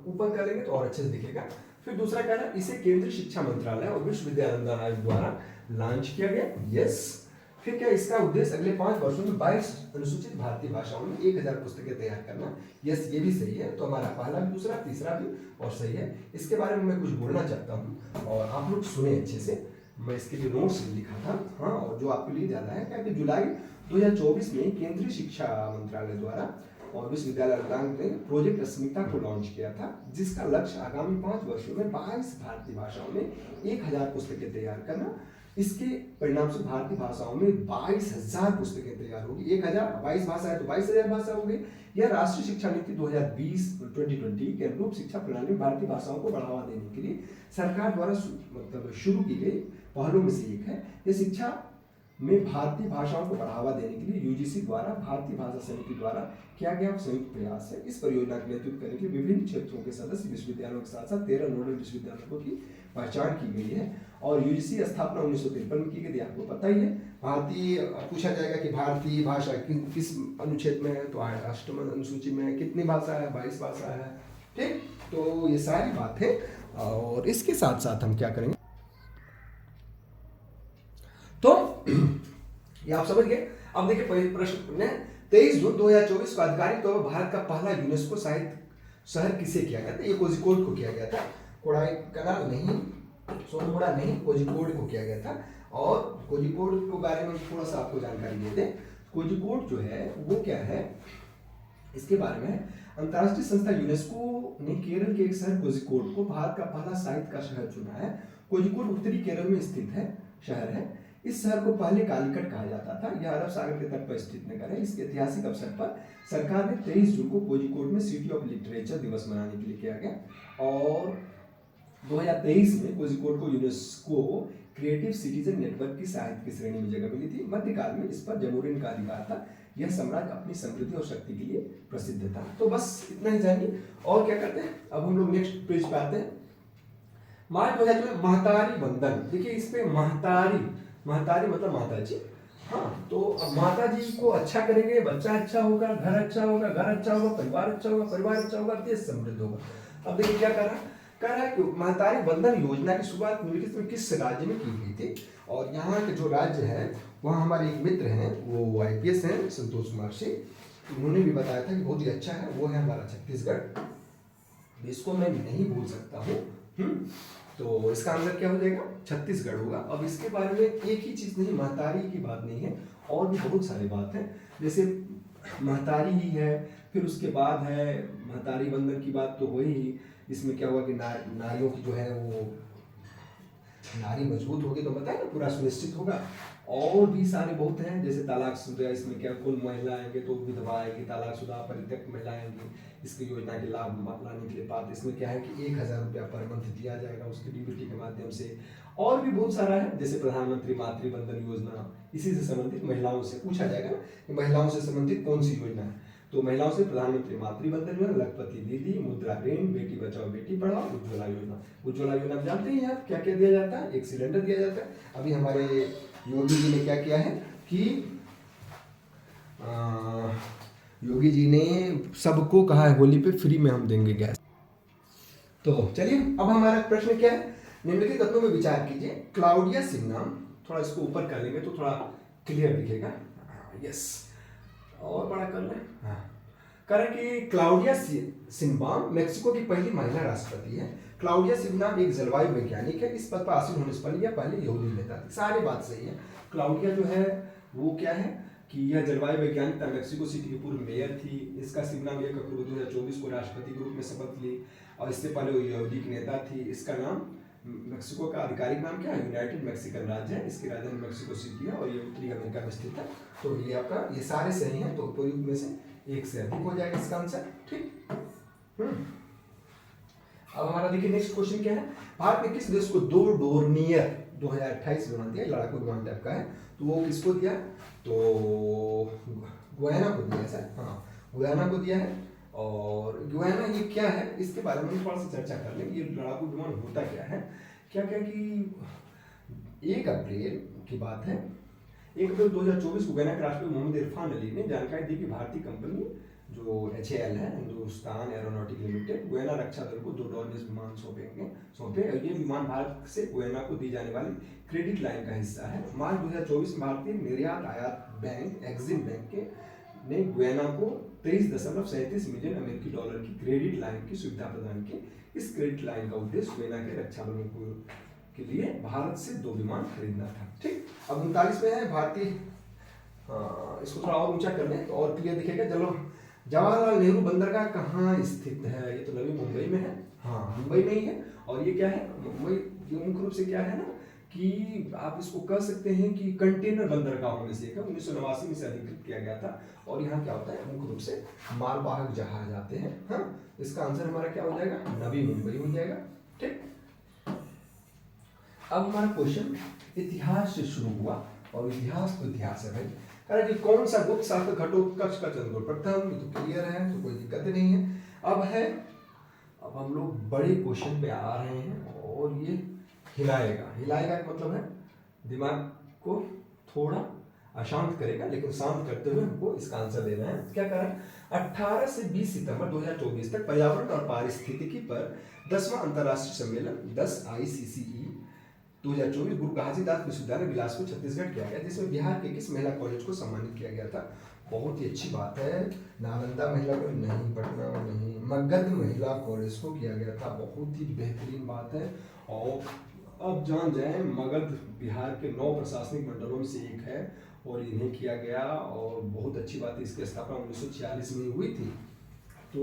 ऊपर कर लेंगे तो और अच्छे से दिखेगा। फिर दूसरा क्या है, इसे केंद्रीय शिक्षा मंत्रालय और विश्वविद्यालय अनुदान आयोग द्वारा लॉन्च किया गया। यस। फिर क्या, इसका उद्देश्य अगले 5 वर्षों में 22 अनुसूचित भारतीय भाषाओं में 1000 पुस्तकें तैयार करना। यस, ये भी सही है। तो हमारा पहला भी, दूसरा, तीसरा भी और सही है। इसके बारे में मैं कुछ बोलना चाहता हूँ और आप लोग सुने अच्छे से। मैं इसके लिए नोट्स लिखा था, हाँ, और जो आपके लिए ज़्यादा है क्या कि जुलाई 2024 में केंद्रीय शिक्षा मंत्रालय द्वारा और विश्वविद्यालय अनुदान ने प्रोजेक्ट अस्मिता को लॉन्च किया था, जिसका लक्ष्य आगामी 5 वर्षों में 22 भारतीय भाषाओं में 1000 पुस्तकें तैयार करना। इसके परिणाम से भारतीय भाषाओं में 22,000 पुस्तकें तैयार होगी। 1000, 22 भाषा है तो 22,000 भाषा हो गई। यह राष्ट्रीय शिक्षा नीति 2020 के अनुरूप शिक्षा प्रणाली में भारतीय भाषाओं को बढ़ावा देने के लिए सरकार द्वारा मतलब शुरू की गई पहलों में से एक है। यह शिक्षा में भारतीय भाषाओं को बढ़ावा देने के लिए यूजीसी द्वारा भारतीय भाषा समिति द्वारा किया गया संयुक्त प्रयास है। इस परियोजना के नेतृत्व करने के लिए विभिन्न क्षेत्रों के सदस्य विश्वविद्यालयों के साथ साथ 13 नोडल विश्वविद्यालयों की पहचान की गई है। और यूजीसी स्थापना 1953 में की गई, आपको पता ही है। भारतीय पूछा जाएगा कि भारतीय भाषा किस अनुच्छेद में है, तो 8वें अनुसूची में। कितनी भाषा है, 22 भाषा है। ठीक, तो ये सारी बात है। और इसके साथ साथ हम क्या करेंगे, तो ये आप समझ गए। अब देखिए पहले प्रश्न ने 23 जून 2024 को आधिकारिक तौर पर भारत का पहला यूनेस्को साहित्य शहर किसे किया गया था। ये कोझिकोड को किया गया था, कोडाईकनाल नहीं, सोनमुड़ा नहीं, कोझिकोड को किया गया था। और कोझिकोड के बारे में थोड़ा सा आपको जानकारी दे दें। कोझिकोड जो है वो क्या है, इसके बारे में अंतर्राष्ट्रीय संस्था यूनेस्को ने केरल के एक शहर कोझिकोड को भारत का पहला साहित्य का शहर चुना है। कोझिकोड उत्तरी केरल में स्थित है शहर है। इस शहर को पहले कालीकट कहा जाता था। यह अरब सागर के तट पर स्थित नगर है। इसके ऐतिहासिक अवसर पर सरकार ने 23 जून को कोझिकोड में सिटी ऑफ लिटरेचर दिवस मनाने के लिए किया गया। और 2023 में कोझिकोड को यूनेस्को क्रिएटिव सिटीजन नेटवर्क की साहित्य की श्रेणी में जगह मिली थी। मध्यकाल में इस पर जमूरिन का अधिकार था। यह साम्राज्य अपनी समृद्धि और शक्ति के लिए प्रसिद्ध था। तो बस इतना ही जानिए। और क्या करते हैं, अब हम लोग नेक्स्ट पेज पे आते हैं। मार्च 2000 में महतारी बंधन। देखिए इस पे महतारी मतलब माता जी। हाँ, तो अब माता जी को अच्छा करेंगे, बच्चा अच्छा होगा, घर अच्छा होगा, घर अच्छा होगा, परिवार अच्छा होगा, परिवार अच्छा होगा, देश समृद्ध होगा। अब देखिए क्या कह रहा है कि महतारी बंधन योजना की शुरुआत निम्नलिखित में किस राज्य में की गई थी। और यहाँ के जो राज्य है वहाँ हमारे एक मित्र हैं, वो IPS हैं, संतोष कुमार सिंह। उन्होंने भी बताया था कि बहुत ही अच्छा है, वो है हमारा छत्तीसगढ़। इसको मैं नहीं भूल सकता हूँ। तो इसका आंसर क्या हो जाएगा, छत्तीसगढ़ होगा। अब इसके बारे में एक ही चीज़ नहीं, महतारी की बात नहीं है, और भी बहुत सारी बात है। जैसे महतारी ही है, फिर उसके बाद है महतारी बंधन की बात तो हुई ही। इसमें क्या हुआ कि नारियों की जो है वो नारी मजबूत होगी तो बताए ना पूरा सुनिश्चित होगा। और भी सारे बहुत हैं, जैसे तलाकशुदा, इसमें क्या कुल महिला आएंगे तो विधवा आएगी, तलाकशुदा परित्यक्त महिला आएंगी, इसकी योजना के लाभ लाने के लिए पात्र। इसमें क्या है कि 1,000 रुपया पर मंथ दिया जाएगा उसकी डीबीटी के माध्यम से। और भी बहुत सारा है, जैसे प्रधानमंत्री मातृबंधन योजना, इसी से संबंधित महिलाओं से पूछा जाएगा कि महिलाओं से संबंधित कौन सी योजना है। तो महिलाओं से प्रधानमंत्री मातृबंधन योजना, लखपति दीदी, मुद्रा ऋण, बेटी बचाओ बेटी पढ़ाओ, उज्ज्वला योजना। उज्ज्वला योजना जानते हैं आप क्या क्या दिया जाता है, एक सिलेंडर दिया जाता है। अभी हमारे योगी जी ने क्या किया है कि योगी जी ने सबको कहा है होली पे फ्री में हम देंगे गैस। तो चलिए अब हमारा प्रश्न क्या है, निम्नलिखित तत्वों में विचार कीजिए। क्लाउडिया सिग्नाम, थोड़ा इसको ऊपर कर लेंगे तो थोड़ा क्लियर दिखेगा। यस, और बड़ा कर लें। हाँ, कारण कि क्लाउडिया सिनबाम मेक्सिको की पहली महिला राष्ट्रपति है। क्लाउडिया सिनबाम एक जलवायु वैज्ञानिक है। इस पद पर आसीन होने से पहले यह पहले यहूदी नेता थी। सारी बात सही है। क्लाउडिया जो है वो क्या है कि यह जलवायु वैज्ञानिक था, मेक्सिको सिटी की पूर्व मेयर थी। इसका सिनबाम 1 अक्टूबर 2024 को राष्ट्रपति के रूप में शपथ ली, और इससे पहले वो यहूदी की नेता थी। इसका नाम, मेक्सिको का आधिकारिक नाम क्या है, यूनाइटेड मैक्सिकन राज्य है। इसकी राजधानी मेक्सिको सिटी है और ये उत्तरी अमेरिका में स्थित है। तो ये आपका, ये सारे सही हैं, तो उपयुक्त में से एक से अधिक हो जाएगा इसका आंसर। ठीक। अब हमारा देखिए नेक्स्ट क्वेश्चन क्या है, भारत ने किस देश को 2 डोर्नियर 2028 विमान दिया, लड़ाकू विमान टाइप का है, तो वो किसको दिया, तो गुयाना को दिया है सर। हाँ, गुयाना को दिया है। और गुयाना ये क्या है, इसके बारे में थोड़ा सा चर्चा कर लें। ये लड़ाकू विमान होता क्या है, क्या क्या कि 1 अप्रैल की बात है, 1 अप्रैल 2024 को गुयाना के राष्ट्रपति मोहम्मद इरफान अली ने जानकारी दी कि भारतीय कंपनी जो HAL है, हिंदुस्तान एरोनॉटिक लिमिटेड, गुयाना रक्षा दल को 2 डोर्नियर विमान सौंपे। और ये विमान भारत से गुयाना को दी जाने वाली क्रेडिट लाइन का हिस्सा है। मार्च 2024 में भारतीय निर्यात आयात बैंक एक्सिम बैंक के ने गुयाना को 23.37 मिलियन अमेरिकी डॉलर की क्रेडिट लाइन की सुविधा प्रदान की। इस क्रेडिट लाइन का उद्देश्य गुयाना के रक्षा बलों के लिए भारत से 2 विमान खरीदना था। ठीक। अब 39 में है भारतीय, इसको थोड़ा और ऊंचा कर लें तो और क्लियर दिखेगा। चलो, जवाहरलाल नेहरू बंदरगाह कहाँ स्थित है, ये तो नवी मुंबई में है। हाँ, मुंबई में ही है। और ये क्या है, मुंबई मुख्य रूप से क्या है ना कि आप इसको कह सकते हैं कि कंटेनर बंदरगाहों में से एक है। 1989 में से अधिकृत किया गया था। और यहाँ क्या होता है, मुख्य रूप से मालवाहक जहाज आते हैं। हाँ, इसका आंसर हमारा क्या हो जाएगा, नवी मुंबई हो जाएगा। ठीक। अब हमारा क्वेश्चन इतिहास से शुरू हुआ, और इतिहास तो इतिहास है भाई। कारण कि कौन सा गुप्त शासक घटोत्कच का चंद्रगुप्त प्रथम, ये तो क्लियर है, तो कोई दिक्कत नहीं है। अब हम लोग बड़े क्वेश्चन पे आ रहे हैं, और ये हिलाएगा का मतलब है दिमाग को थोड़ा अशांत करेगा, लेकिन शांत करते हुए हमको इसका आंसर देना है। क्या करें, 18 से 20 सितंबर 2024 तक पर्यावरण और पारिस्थितिकी पर 10वां अंतर्राष्ट्रीय सम्मेलन 10 ICCE 2024 गुरु घासीदास विश्वविद्यालय बिलासपुर छत्तीसगढ़ किया गया, जिसमें बिहार के किस महिला कॉलेज को सम्मानित किया गया था। बहुत ही अच्छी बात है। नालंदा महिला कॉलेज नहीं, पटना नहीं, मगध महिला कॉलेज को किया गया था। बहुत ही बेहतरीन बात है। और अब जान जाए, मगध बिहार के 9 प्रशासनिक मंडलों में से एक है, और इन्हें किया गया। और बहुत अच्छी बात है, इसकी स्थापना 1946 में हुई थी। तो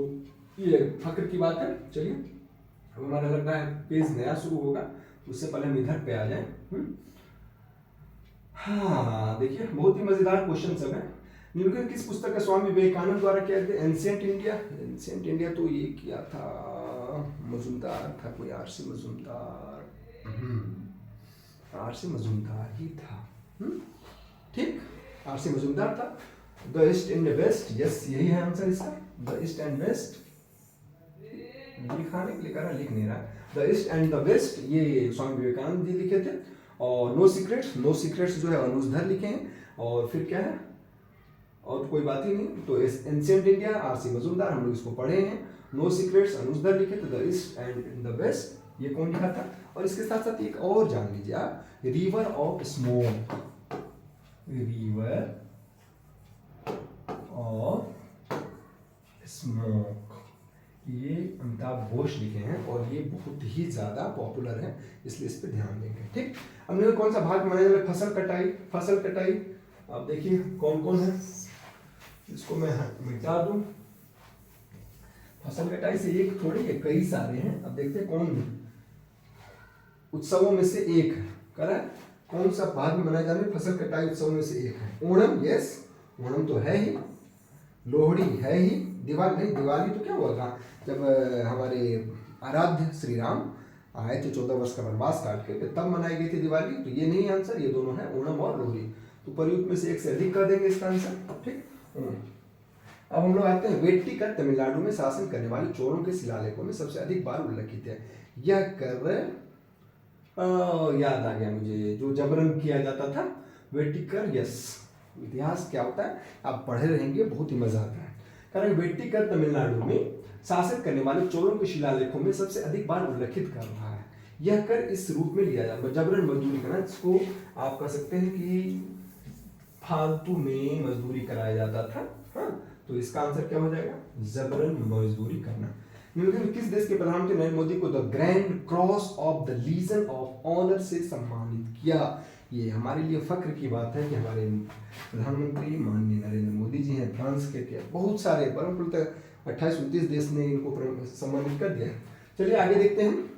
ये फक्र की बात है। चलिए, अब हमारा लग रहा है पेज नया शुरू होगा, उससे पहले हम इधर पे आ जाए। हाँ, देखिए बहुत ही मजेदार क्वेश्चन सब है। निम्नलिखित किस पुस्तक का स्वामी विवेकानंद द्वारा किया गया, एंशिएंट इंडिया तो ये किया था मजूमदार था, कोई RC मजूमदार ही था। ठीक, RC मजूमदार था। The East and West, yes यही है आंसर इसका। द ईस्ट एंड वेस्ट लिखाने के लिए करा, लिख नहीं रहा। The East and the West ये स्वामी विवेकानंद जी लिखे थे। और नो सीक्रेट्स जो है अनुजधर लिखे हैं। और फिर क्या है, और कोई बात ही नहीं। तो एंशिएंट इंडिया RC मजूमदार, हम लोग इसको पढ़े हैं। नो सीक्रेट्स अनुजधर लिखे थे। The East and the West ये कौन लिखा था। और इसके साथ साथ एक और जान लीजिए आप, रिवर ऑफ स्मोक ये अमिताभ घोष लिखे हैं और ये बहुत ही ज़्यादा पॉपुलर है, इसलिए इस पर ध्यान देंगे। ठीक, अब निम्न कौन सा भाग माना जाए? फसल कटाई। फसल कटाई अब देखिए कौन कौन है, इसको मैं मिटा दूं। फसल कटाई से एक थोड़ी है, कई सारे हैं। अब देखते हैं कौन उत्सवों में से एक है, करेक्ट। कौन सा भाग में मनाए जाने फसल कटाई उत्सव में से एक है? ओणम, यस, ओणम तो है ही। लोहड़ी है ही। दिवाली नहीं, दिवाली तो क्या हुआ था जब हमारे आराध्य श्री राम आए थे 14 वर्ष का वनवास काट के, तब मनाई गई थी दिवाली। तो ये नहीं आंसर, ये दोनों है, ओणम और लोहड़ी। तो प्रयुक्त में से एक से अधिक कर देंगे इसका आंसर। ठीक, अब हम लोग आते हैं वेट्टिकर तमिलनाडु में शासन करने वाले चोरों के शिलालेखों में सबसे अधिक बार उल्लेखित है। यह कर याद आ गया मुझे, जो जबरन किया जाता था, वेट्टिकर, यस। इतिहास क्या होता है आप पढ़े रहेंगे, बहुत ही मजा आता है। कारण वेट्टिकर तमिलनाडु में शासन करने वाले चोरों के शिलालेखों में सबसे अधिक बार उल्लेखित कर रहा है। यह कर इस रूप में लिया जाता है, जबरन मजदूरी करना, इसको आप कह सकते हैं कि फालतू में मजदूरी कराया जाता था। हाँ, तो इसका आंसर क्या हो जाएगा? जबरन मजदूरी करना। निम्नलिखित में किस देश के प्रधानमंत्री नरेंद्र मोदी को the grand cross of the legion of honour से सम्मानित किया? ये हमारे लिए फख्र की बात है कि हमारे प्रधानमंत्री माननीय नरेंद्र मोदी जी हैं फ्रांस के बहुत सारे परम 28-29 देश ने इनको सम्मानित कर दिया है। चलिए आगे देखते हैं।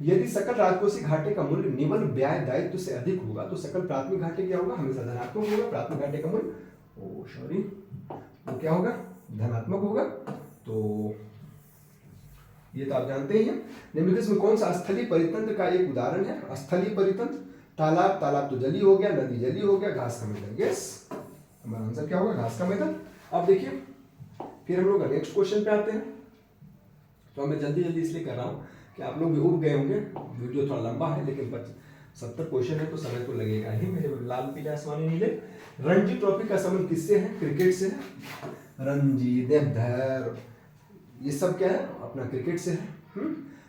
यदि सकल राजकोषीय घाटे का मूल्य निम्न ब्याज दायित्व से अधिक होगा तो सकल प्राथमिक घाटे क्या होगा? हमेशा धनात्मक होगा। प्राथमिक घाटे का मूल्य वो क्या होगा? धनात्मक होगा। तो ये तो आप जानते ही हैं। निम्नलिखित में कौन सा स्थलीय परितंत्र का एक उदाहरण है? स्थलीय परितंत्र, तालाब, तालाब तो जली हो गया, नदी जली हो गया, घास का मैदान, यस, हमारा आंसर क्या होगा? घास का मैदान। अब देखिए फिर हम लोग नेक्स्ट क्वेश्चन पे आते हैं। तो मैं जल्दी जल्दी इसलिए कर रहा हूँ कि आप लोग भी उब गए होंगे, वीडियो थोड़ा लंबा है, लेकिन 70 क्वेश्चन है तो समय तो लगेगा ही। मेरे लाल पीले आसमानी नीले। रणजी ट्रॉफी का संबंध किससे है? क्रिकेट से है। रणजी, देवधर, ये सब क्या है? अपना क्रिकेट से है।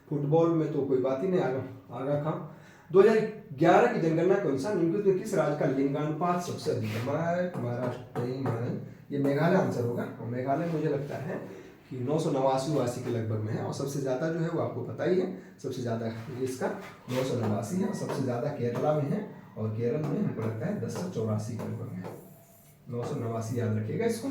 फुटबॉल में तो कोई बात ही नहीं। आगा खां। 2011 की जनगणना के अनुसार निम्नलिखित में किस राज्य का लिंगानुपात सबसे अधिक है? महाराष्ट्र नहीं, ये मेघालय आंसर होगा। और मेघालय मुझे लगता है कि 989 के लगभग में है, और सबसे ज्यादा जो है वो आपको पता ही है, सबसे ज्यादा इसका 989 है, और सबसे ज्यादा केरला में है, और केरल में हमको लगता है 1084 के लगभग में। 989 याद रखिएगा इसको।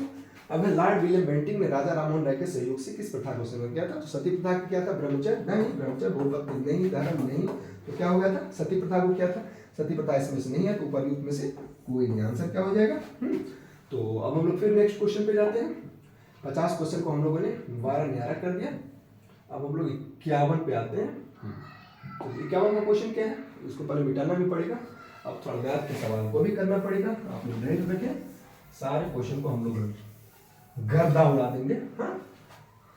अब है लॉर्ड विलियम बेंटिंक ने राजा राममोहन राय के सहयोग से किस प्रथा को समाप्त किया था? तो सती प्रथा को किया था। ब्रह्मचर्य नहीं, ब्रह्मचर्य बहुपत्नी नहीं, धर्म नहीं, तो क्या हो गया था? सती प्रथा को किया था। सती प्रथा इसमें से नहीं है, तो उपर्युक्त में से कोई नहीं। आंसर क्या हो जाएगा? तो अब हम लोग फिर नेक्स्ट क्वेश्चन पे जाते हैं। 50 क्वेश्चन को हम लोगों ने 12 न्यारा कर दिया। अब हम लोग 51 पे आते हैं। तो 51 का क्वेश्चन क्या है? इसको पहले मिटाना भी पड़ेगा, अब थोड़ा मैथ के सवाल को भी करना पड़ेगा। आप लोग रेडी रखें, सारे क्वेश्चन को हम लोग गर्दा उड़ा देंगे। हाँ,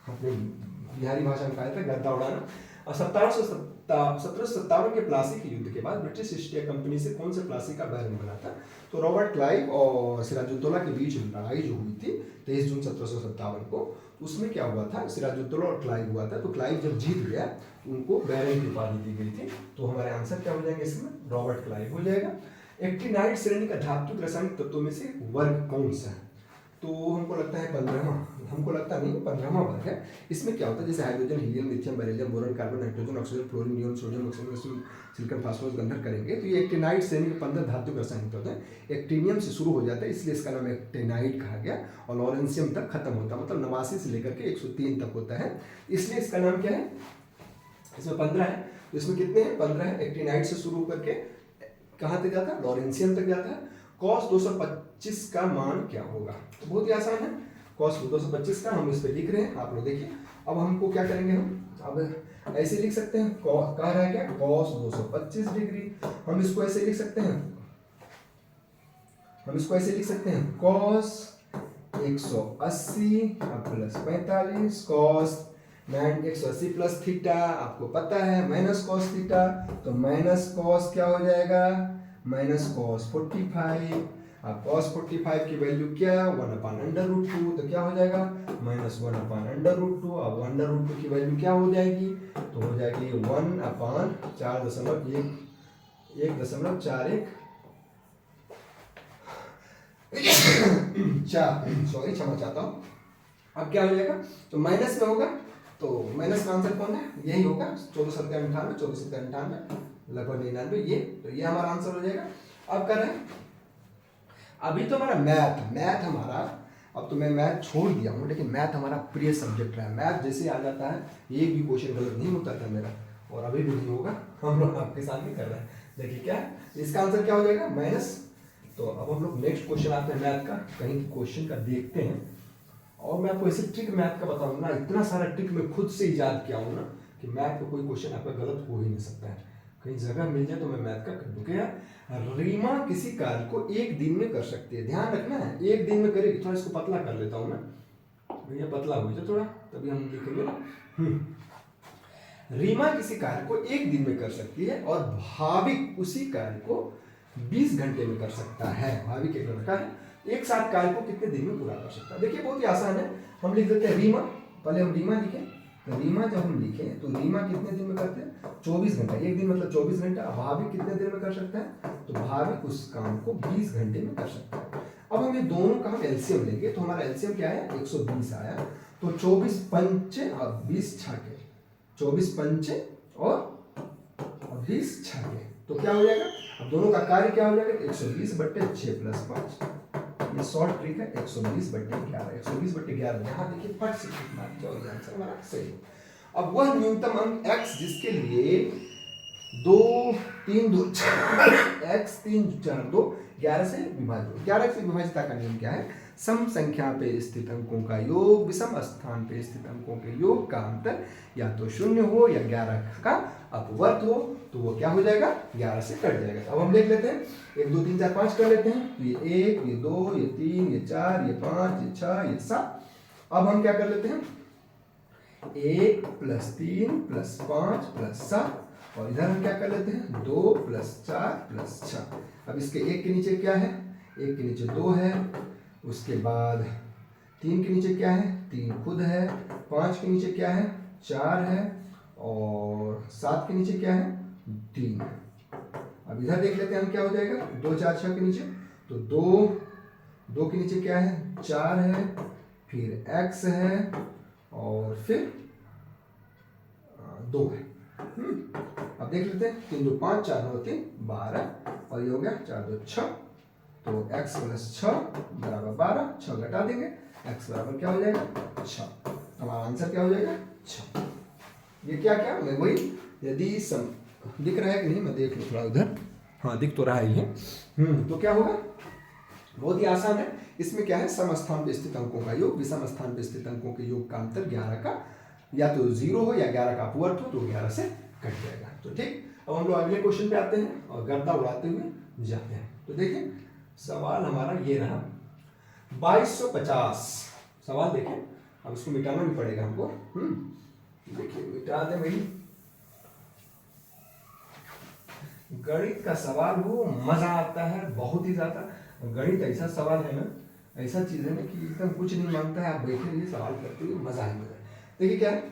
अपने बिहारी भाषा में कहा था गर्दा उड़ाना। और 1757 के प्लासी के युद्ध के बाद ब्रिटिश ईस्ट इंडिया कंपनी से कौन से प्लासी का बैरन बना था? तो रॉबर्ट क्लाइव और सिराजुद्दौला के बीच लड़ाई जो हुई थी 23 जून 1757 को, उसमें क्या हुआ था? सिराजुद्दौला और क्लाइव हुआ था। तो क्लाइव जब जीत गया, उनको बैरन की उपाधि दी गई थी। तो हमारे आंसर क्या हो जाएंगे इसमें? रॉबर्ट क्लाइव हो जाएगा। एक्टिनाइड श्रेणी का धातु रासायनिक तत्वों में से वर्ग कौन सा है? तो हमको लगता है 15वां वर्ग है। इसमें क्या होता है? जैसे hydrogen, helium, lithium, beryllium, boron, carbon, nitrogen, oxygen, fluorine, neon, sodium, oxygen, silicon, phosphorus, गंधक करेंगे तो ये एक्टिनाइड श्रेणी के 15 धातु रासायनिक तत्व हैं। एक्टिनियम से शुरू हो जाता है, इसलिए इसका नाम एक्टिनाइड कहा गया, और लॉरेंशियम तक खत्म होता है, मतलब 89 से लेकर के 103 तक होता है, इसलिए इसका नाम क्या है? इसमें 15 है, तो इसमें कितने हैं? 15 है। एक्टिनाइड से शुरू करके कहाँ तक जाता है? लॉरेंशियम तक जाता है। कॉस 225 का मान क्या होगा? तो बहुत ही आसान है। कॉस 225 का हम इस पे लिख रहे हैं, आप लोग देखिए। अब हमको क्या करेंगे? हम अब ऐसे लिख सकते हैं, कह रहा है क्या? Cos 225 degree. हम इसको ऐसे लिख सकते हैं, cos 180 plus 45, cos 180 plus theta आपको पता है, माइनस कॉस थीटा, तो माइनस कॉस क्या हो जाएगा? Minus cos 45। अब कॉस 45 की वैल्यू क्या? 1/√2, तो क्या हो जाएगा? माइनस 1/√2। अब 1/√2 की वैल्यू क्या हो जाएगी? तो हो जाएगी 1/4 सॉरी क्षमा चाहता हूँ। अब क्या हो जाएगा? तो माइनस में होगा तो माइनस का आंसर कौन है, यही होगा 14 7 98, 14 7 98 लगभग 99 ये, तो ये हमारा आंसर हो जाएगा। अब कर रहे हैं, अभी तो हमारा मैथ हमारा, अब तो मैं मैथ छोड़ दिया हूँ, लेकिन मैथ हमारा प्रिय सब्जेक्ट रहा है। मैथ जैसे आ जाता है, एक भी क्वेश्चन गलत नहीं होता था मेरा, और अभी भी नहीं होगा। हम लोग आपके सामने कर रहे हैं। देखिए क्या है, इसका आंसर क्या हो जाएगा, माइनस। तो अब हम लोग नेक्स्ट क्वेश्चन आते हैं मैथ का, कहीं क्वेश्चन का देखते हैं। और मैं आपको ऐसे ट्रिक मैथ का बताऊँ ना, इतना सारा ट्रिक मैं खुद से ईजाद किया हूँ ना, कि मैथ का कोई क्वेश्चन आपका गलत हो ही नहीं सकता है। कहीं जगह मिल जाए तो मैं मैथ का कर दूँ। क्या, रीमा किसी कार्य को एक दिन में कर सकती है, ध्यान रखना है, एक दिन में करेगी। थोड़ा इसको पतला कर लेता हूँ मैं, भैया पतला हो जाए थोड़ा, तभी हम लिखेंगे ना। रीमा किसी कार्य को एक दिन में कर सकती है और भाविक उसी कार्य को 20 घंटे में कर सकता है। भाविक एक लड़का है, एक साथ कार्य को कितने दिन में पूरा कर सकता है। देखिए बहुत ही आसान है, हम लिख देते हैं रीमा, पहले हम रीमा लिखें। तो रीमा जब हम लिखें तो रीमा कितने दिन में करते हैं, 24 घंटा, एक दिन मतलब 24 घंटा। भाविक कितने दिन में कर सकता है, तो भाविक उस काम को 20 घंटे में कर सकता है। अब हम ये दोनों का हम एलसीएम लेंगे, तो हमारा एलसीएम क्या है, 120 आया। तो 24 पंचे और 20 छाके, 24 पंचे और 20 छाके, तो क्या हो जाएगा, अब दोनों का कार्य क्या हो जाएगा, 120/6 + 5। ये शॉर्ट ट्रिक है, 120/11, 120/11। यहाँ देखिए फट से मार के और आंसर हमारा सही हो। अब वह न्यूनतम अंक x जिसके लिए 2 3 2 x 3 4 2 11 से विभाजित, 11 से विभाजित का नियम क्या है, सम संख्या पे स्थित अंकों का योग विषम स्थान पे स्थित अंकों के योग का अंतर या तो 0 हो या 11 का अपवर्त हो, तो वो क्या हो जाएगा, 11 से कट जाएगा। अब हम देख लेते हैं, 1 2 3 4 5 कर लेते हैं। तो ये 1, ये 2, ये 3, ये 4, ये 5, ये 6, ये 7। अब हम क्या कर लेते हैं, 1 + 3 + 5 + 7, और इधर हम क्या कर लेते हैं, 2 + 4 + 6। अब इसके 1 के नीचे क्या है, 1 के नीचे 2 है, उसके बाद 3 के नीचे क्या है, 3 खुद है, 5 के नीचे क्या है, 4 है, और 7 के नीचे क्या है, 3 है। अब इधर देख लेते हैं हम क्या हो जाएगा, 2 4 6 के नीचे, तो 2 के नीचे क्या है, 4 है, फिर x है, और फिर 2 है। अब देख लेते हैं, 3 2 5 4 9 3 12, और ये हो गया 4 2 6, तो x + 6 = 12, 6 घटा देंगे, x बराबर क्या हो जाएगा, 6। हमारा आंसर क्या हो जाएगा, 6। ये क्या क्या, मैं वही, यदि दिख रहा है कि नहीं, मैं देख लूँ थोड़ा उधर, हाँ दिख तो रहा ही है। तो क्या होगा, बहुत ही आसान है। इसमें क्या है, सम स्थान पे स्थित अंकों का योग विषम स्थान पे स्थित अंकों के योग का अंतर 11 का या तो 0 हो या 11 का अपवर्त हो, तो 11 से कट जाएगा। तो ठीक, अब हम लोग अगले क्वेश्चन पे आते हैं और गर्दा उड़ाते हुए जाते हैं। तो देखिए सवाल हमारा ये रहा, 2250 सवाल। देखिए अब इसको मिटाना भी पड़ेगा हमको। देखिए मिटा दे भाई, गणित का सवाल हो मजा आता है बहुत ही ज्यादा। गणित ऐसा सवाल है ना, ऐसा चीज है ना कि एकदम कुछ नहीं मांगता है, आप बैठे रहिए सवाल करते हुए, मजा ही मजा। देखिए क्या है,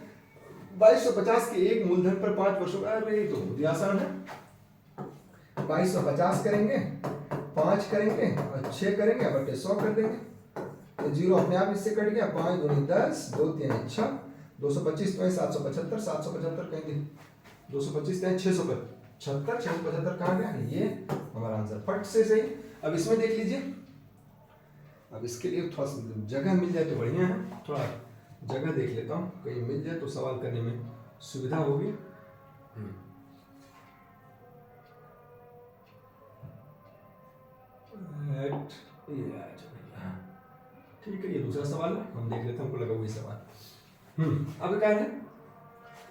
2250 के एक मूलधन पर 5 वर्षों का, अरे ये तो बहुत ही आसान है। 2250 करेंगे, 5 करेंगे और 6 करेंगे, बटे 100 कर देंगे, तो 0 अपने आप इससे कट गया, 5 दूनी 10, 2 3 6, 225 तो 775, 775 कहेंगे, 225 तो 675, 675 कहाँ गया, ये हमारा आंसर फट से सही। अब इसमें देख लीजिए, अब इसके लिए थोड़ा जगह मिल जाए तो बढ़िया है, थोड़ा जगह देख लेता हूँ, कहीं मिल जाए तो सवाल करने में सुविधा होगी। ठीक है, ये दूसरा सवाल है, हम देख लेते हैं, हमको लगा वही सवाल। अब क्या है,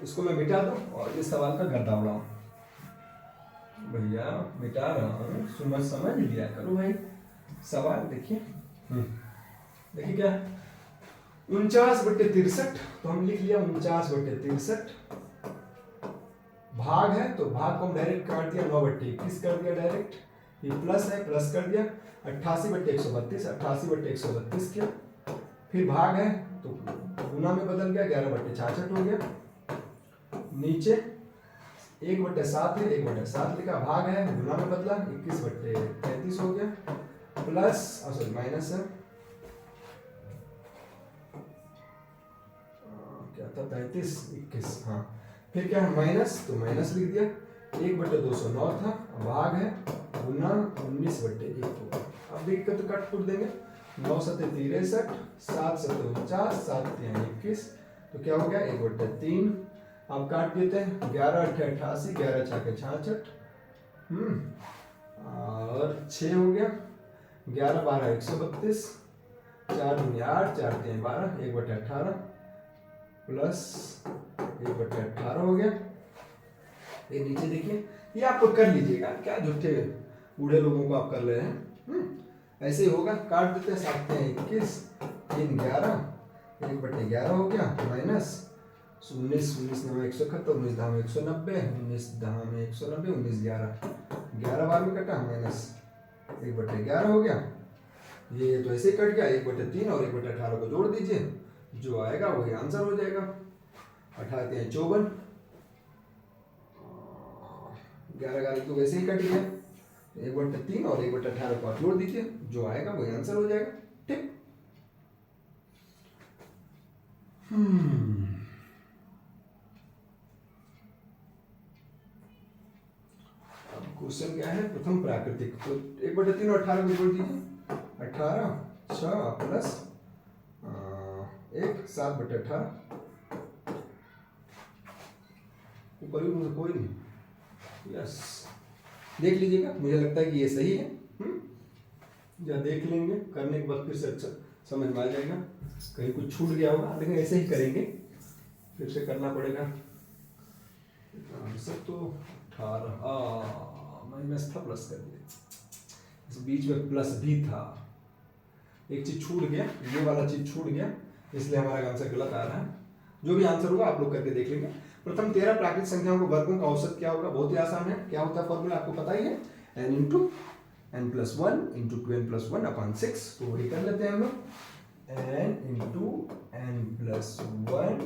इसको मैं मिटा दूं और इस सवाल का गर्दा उड़ाऊं। भैया मिटा रहा हूँ, समझ लिया करो भाई। सवाल देखिए, देखिए क्या, 49/63, तो हम लिख लिया 49/63। भाग है तो भाग को हम डायरेक्ट काट दिया, 9/21 कर दिया डायरेक्ट। ये प्लस है, प्लस कर दिया, 88/132, 88/132 किया। फिर भाग है तो गुना में बदल गया, 11/66 हो गया। नीचे 1/7 है, 1/7 लिखा, भाग है गुना में बदला, 21/33 हो गया, प्लस सॉरी माइनस है, क्या था 33, 21, हाँ। फिर क्या है माइनस, तो माइनस लिख दिया, 1/209 था, भाग है गुना 19/1 होगा। अब देखिए तो कट फुट देंगे, 9 सत्ते 63, 7 सत्ते 49, 7 तिया 21, तो क्या हो गया 1/3। अब काट देते हैं, 11 अट्ठे 88, 11 छाके 66, और 6 हो गया, 11 12 132, 4 दूनी 8, 4 3 12, 1/18 प्लस 1/18 हो गया। ये नीचे देखिए, ये आप कर लीजिएगा, क्या झूठे बूढ़े लोगों को आप कर ले रहे हैं। ऐसे ही होगा, काट देते हैं, 7 3 21, 3 11, 1/11 हो गया, माइनस 19 19 9 171, 19 10 190, 19 10 में 190, 19 11 11 बार में कटा, माइनस 1/11 हो गया। ये तो ऐसे ही कट गया, 1/3 और 1/18 को जोड़ दीजिए, जो आएगा वही आंसर हो जाएगा। 18 3 54, 11 11 तो वैसे ही कट गया, 1/3 और 1/18 को आप जोड़ दीजिए, जो आएगा वही आंसर हो जाएगा। ठीक। अब क्वेश्चन क्या है, प्रथम प्राकृतिक, तो 1/3 और 18 को जोड़ दीजिए, 18 6 प्लस 1 7/18, ऊपर ही कोई नहीं, यस देख लीजिएगा, मुझे लगता है कि ये सही है। या देख लेंगे, करने के बाद फिर से अच्छा समझ में आ जाएगा, कहीं कुछ छूट गया होगा, लेकिन ऐसे ही करेंगे, फिर से करना पड़ेगा। आंसर तो 18 माइनस था, प्लस कर दिया, इस बीच में प्लस भी था, एक चीज छूट गया, ये वाला चीज छूट गया, इसलिए हमारा आंसर गलत आ रहा है। जो भी आंसर होगा आप लोग करके देख लेंगे। प्रथम 13 प्राकृतिक संख्याओं के वर्गों का औसत क्या होगा, बहुत ही आसान है। क्या होता है फॉर्मूला, आपको पता ही है, n into n plus 1 into 2n plus 1 upon 6, तो वही कर लेते हैं हम लोग, n into n plus 1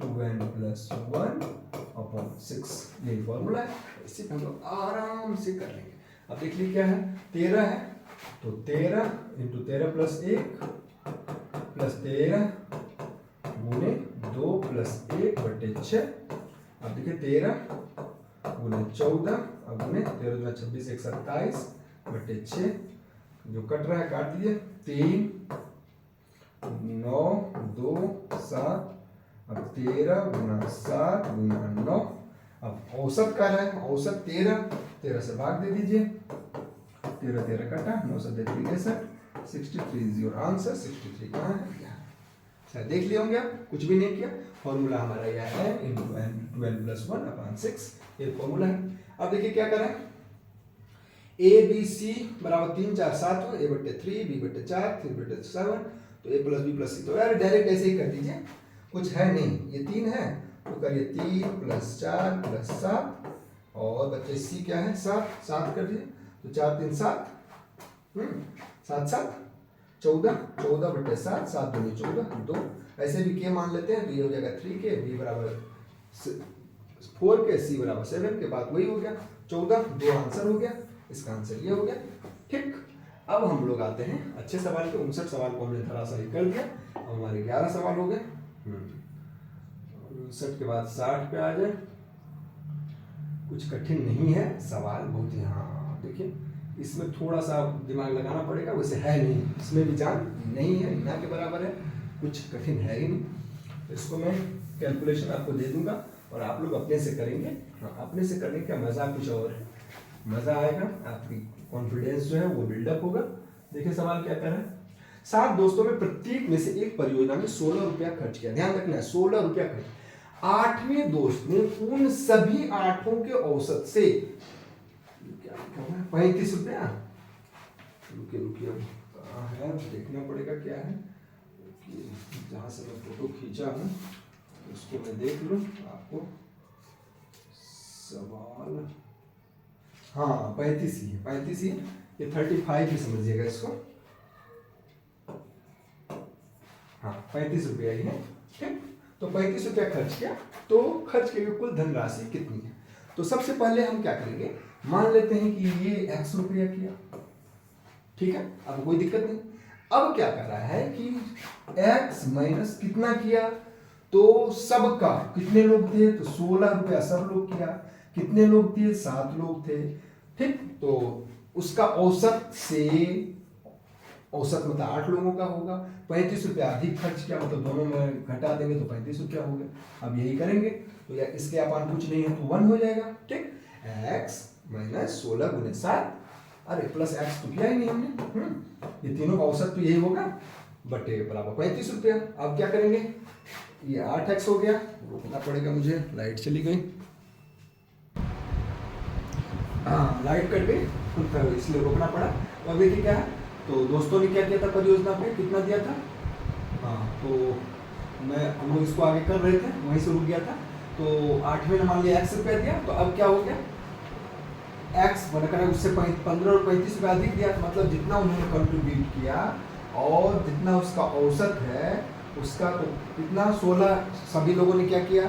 2n plus 1 upon 6, यही फॉर्मूला है, इसे हम लोग आराम से कर लेंगे। अब देख लीजिए क्या है, 13 है, तो 13 इंटू 13 प्लस 1 प्लस 13 गुने 2 प्लस 1/6, अब देखिए 13 गुने 14, अब गुने 13 2 26 1 27/6, जो कट रहा है काट दीजिए, 3 9 2 7, अब 13 गुना 7 गुना 9, अब औसत का है, औसत 13 से भाग दे दीजिए, 13 कटा, 9 7 63, 63 इज योर आंसर। 63 कहाँ है, शायद देख लिए होंगे आप, कुछ भी नहीं किया, फॉर्मूला हमारा यह है इंटू n 12 प्लस 1 अपॉन 6, ये फॉर्मूला है। अब देखिए क्या करें, a b c बराबर 3 4 7 हो, a/3 b/4 3/7, तो a plus b plus c, तो यार डायरेक्ट ऐसे ही कर दीजिए, कुछ है नहीं, ये 3 है तो करिए 3 प्लस 4 प्लस 7, और बच्चे c क्या है 7, 7 कर दीजिए, तो 4 3 7, 7 7 14, 14/7, 7 दूनी 14, 2, ऐसे भी के मान लेते हैं, तो ये हो जाएगा 3k, b बराबर 4k, c बराबर 7 के, बाद वही हो गया 14, 2 आंसर हो गया, इसका आंसर ये हो गया। ठीक, अब हम लोग आते हैं अच्छे सवाल पे, 59 सवाल को हमने धराशायी कर दिया, अब हमारे 11 सवाल हो गए, 59 के बाद 60 पे आ जाए, कुछ कठिन नहीं है सवाल, बहुत ही, हाँ देखिए इसमें थोड़ा सा दिमाग लगाना पड़ेगा, वैसे है नहीं, इसमें भी जान नहीं है, ना के बराबर है, कुछ कठिन है ही नहीं। इसको मैं कैलकुलेशन आपको दे दूंगा और आप लोग अपने से करेंगे। हाँ, अपने से करने का मजा कुछ और है, मजा आएगा, आपकी कॉन्फिडेंस जो है वो बिल्डअप होगा। देखिए सवाल क्या कर रहा है, 7 दोस्तों में प्रत्येक में से एक परियोजना में 16 रुपया खर्च किया, ध्यान रखना है 16 रुपया खर्च, 8वें दोस्त ने उन सभी 8 के औसत से 35 रुपया, रुकिए कहाँ है, देखना पड़ेगा क्या है, जहाँ से मैं फोटो खींचा हूँ उसको मैं देख लूँ, आपको सवाल, हाँ 35 ही है, 35 ही, ये 35 ही समझिएगा इसको, हाँ 35 रुपया ही है। ठीक, तो 35 रुपया खर्च किया, तो खर्च की कुल धनराशि कितनी है, तो सबसे पहले हम क्या करेंगे, मान लेते हैं कि ये x रुपया किया, ठीक है, अब कोई दिक्कत नहीं। अब क्या कर रहा है कि x माइनस कितना किया, तो तो सबका कितने लोग थे, तो 16 रुपया सब लोग किया। कितने लोग थे, 7 लोग थे। ठीक, तो उसका औसत से, औसत मतलब 8 लोगों का होगा। 35 रुपया अधिक खर्च किया, मतलब दोनों में घटा देंगे तो 35 रुपया हो गया। अब यही करेंगे तो या इसके अपान कुछ नहीं है तो 1 हो जाएगा। ठीक, x माइनस 16 गुने 7, अरे प्लस x तो किया ही नहीं हमने। ये तीनों का औसत तो यही होगा, बटे बराबर 35 रुपया। अब क्या करेंगे, ये 8x हो गया, रोकना पड़ेगा मुझे, लाइट चली गई। हाँ, लाइट कट गई इसलिए रोकना पड़ा। तो अब देखिए क्या है, तो दोस्तों ने क्या किया था परियोजना पे, कितना दिया था। हाँ, तो हम लोग इसको आगे कर रहे थे, वहीं से रुक गया था। तो 8वें ने मान लिया x रुपया दिया, तो अब क्या हो गया, x बनाकर उससे 15 और 35 रुपया अधिक दिया, मतलब जितना उन्होंने कंट्रीब्यूट किया और जितना उसका औसत है उसका, तो कितना 16, सभी लोगों ने क्या किया,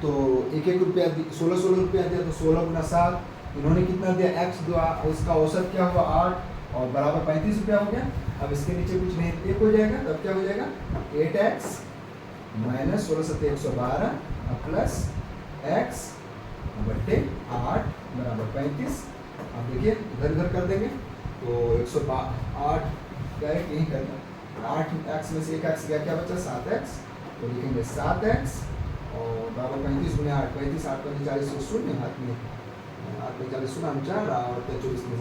तो 1-1 रुपया 16 रुपया दिया, तो 16 गुना 7, इन्होंने कितना दिया x दिया, उसका औसत क्या हुआ 8 और बराबर 35 रुपया हो गया। अब इसके नीचे कुछ नहीं, 1 हो जाएगा, तब क्या हो जाएगा 8x माइनस 16 7 112 प्लस x बट्टे 8 बराबर 35। अब देखिए इधर उधर कर देंगे तो 108 क्या है, यही करना, 8x में से 1x गया, क्या बचा 7x, तो लिखेंगे 7x और बराबर 35 गुने 8, 35 8 35 40 शून्य, हाथ में 40 शून्य 4 और 24 में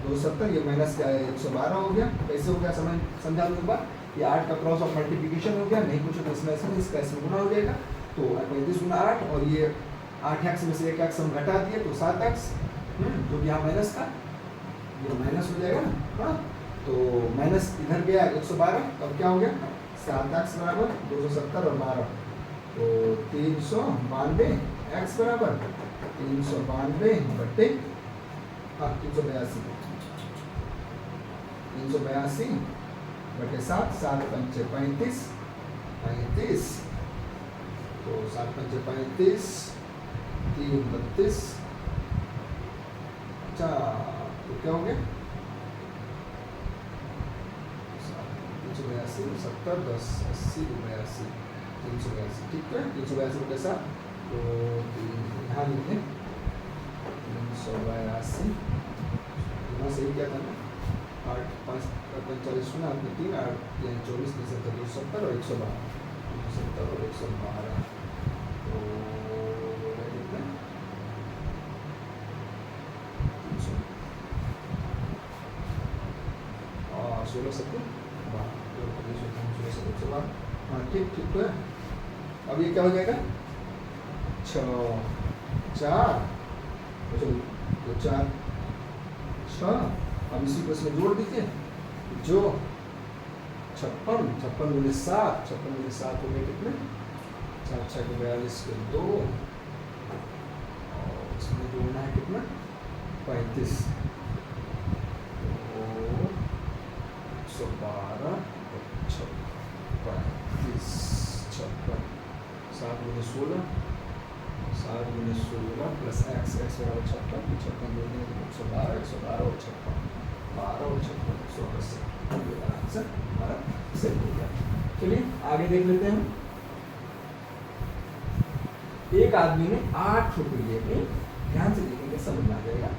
270, ये माइनस क्या है 112 हो गया। कैसे हो गया समझ समझा लो एक बार, ये 8 का क्रॉस ऑफ मल्टीप्लिकेशन हो गया, नहीं कुछ तो इसमें इसका इसमें गुना हो जाएगा, तो 35 गुना 8 और ये 8x में से 1x हम घटा दिए तो 7x, जो कि यहाँ माइनस था, ये माइनस हो जाएगा ना। हाँ, तो माइनस इधर गया 112, तब क्या हो गया 7x बराबर 270 और 12, तो 392 x बराबर 392 बट्टे 382 बटे 7, 7 पंचे 35, तो 7 पंचे 35, 3 32, अच्छा तो क्या हो गया 382 70 10 80 82 382, ठीक है 382 बटे 7, तो यहाँ लिखते 382, यहाँ सही क्या था ना, 8 5 45 सुना आपने 3 8 3 24 270 और 112, 270 और 112, तो कितना 16 70 12, हाँ ठीक ठीक है। अब ये क्या हो जाएगा 6 4, तो 4 6, अब इसी को इसमें जोड़ दीजिए, जो 56 गुने 7, 56 गुने 7 हो गए कितने 4 6 के 42 के 2, और इसमें जोड़ना है कितना 35, तो 112 35 56, 7 गुने 16 प्लस x बराबर 56, 112 112 और 56, 12 और 56 180, आंसर हमारा सही हो गया। चलिए आगे देख लेते हैं। एक आदमी ने 8 रुपये में, ध्यान से देखेंगे समझ में आ जाएगा,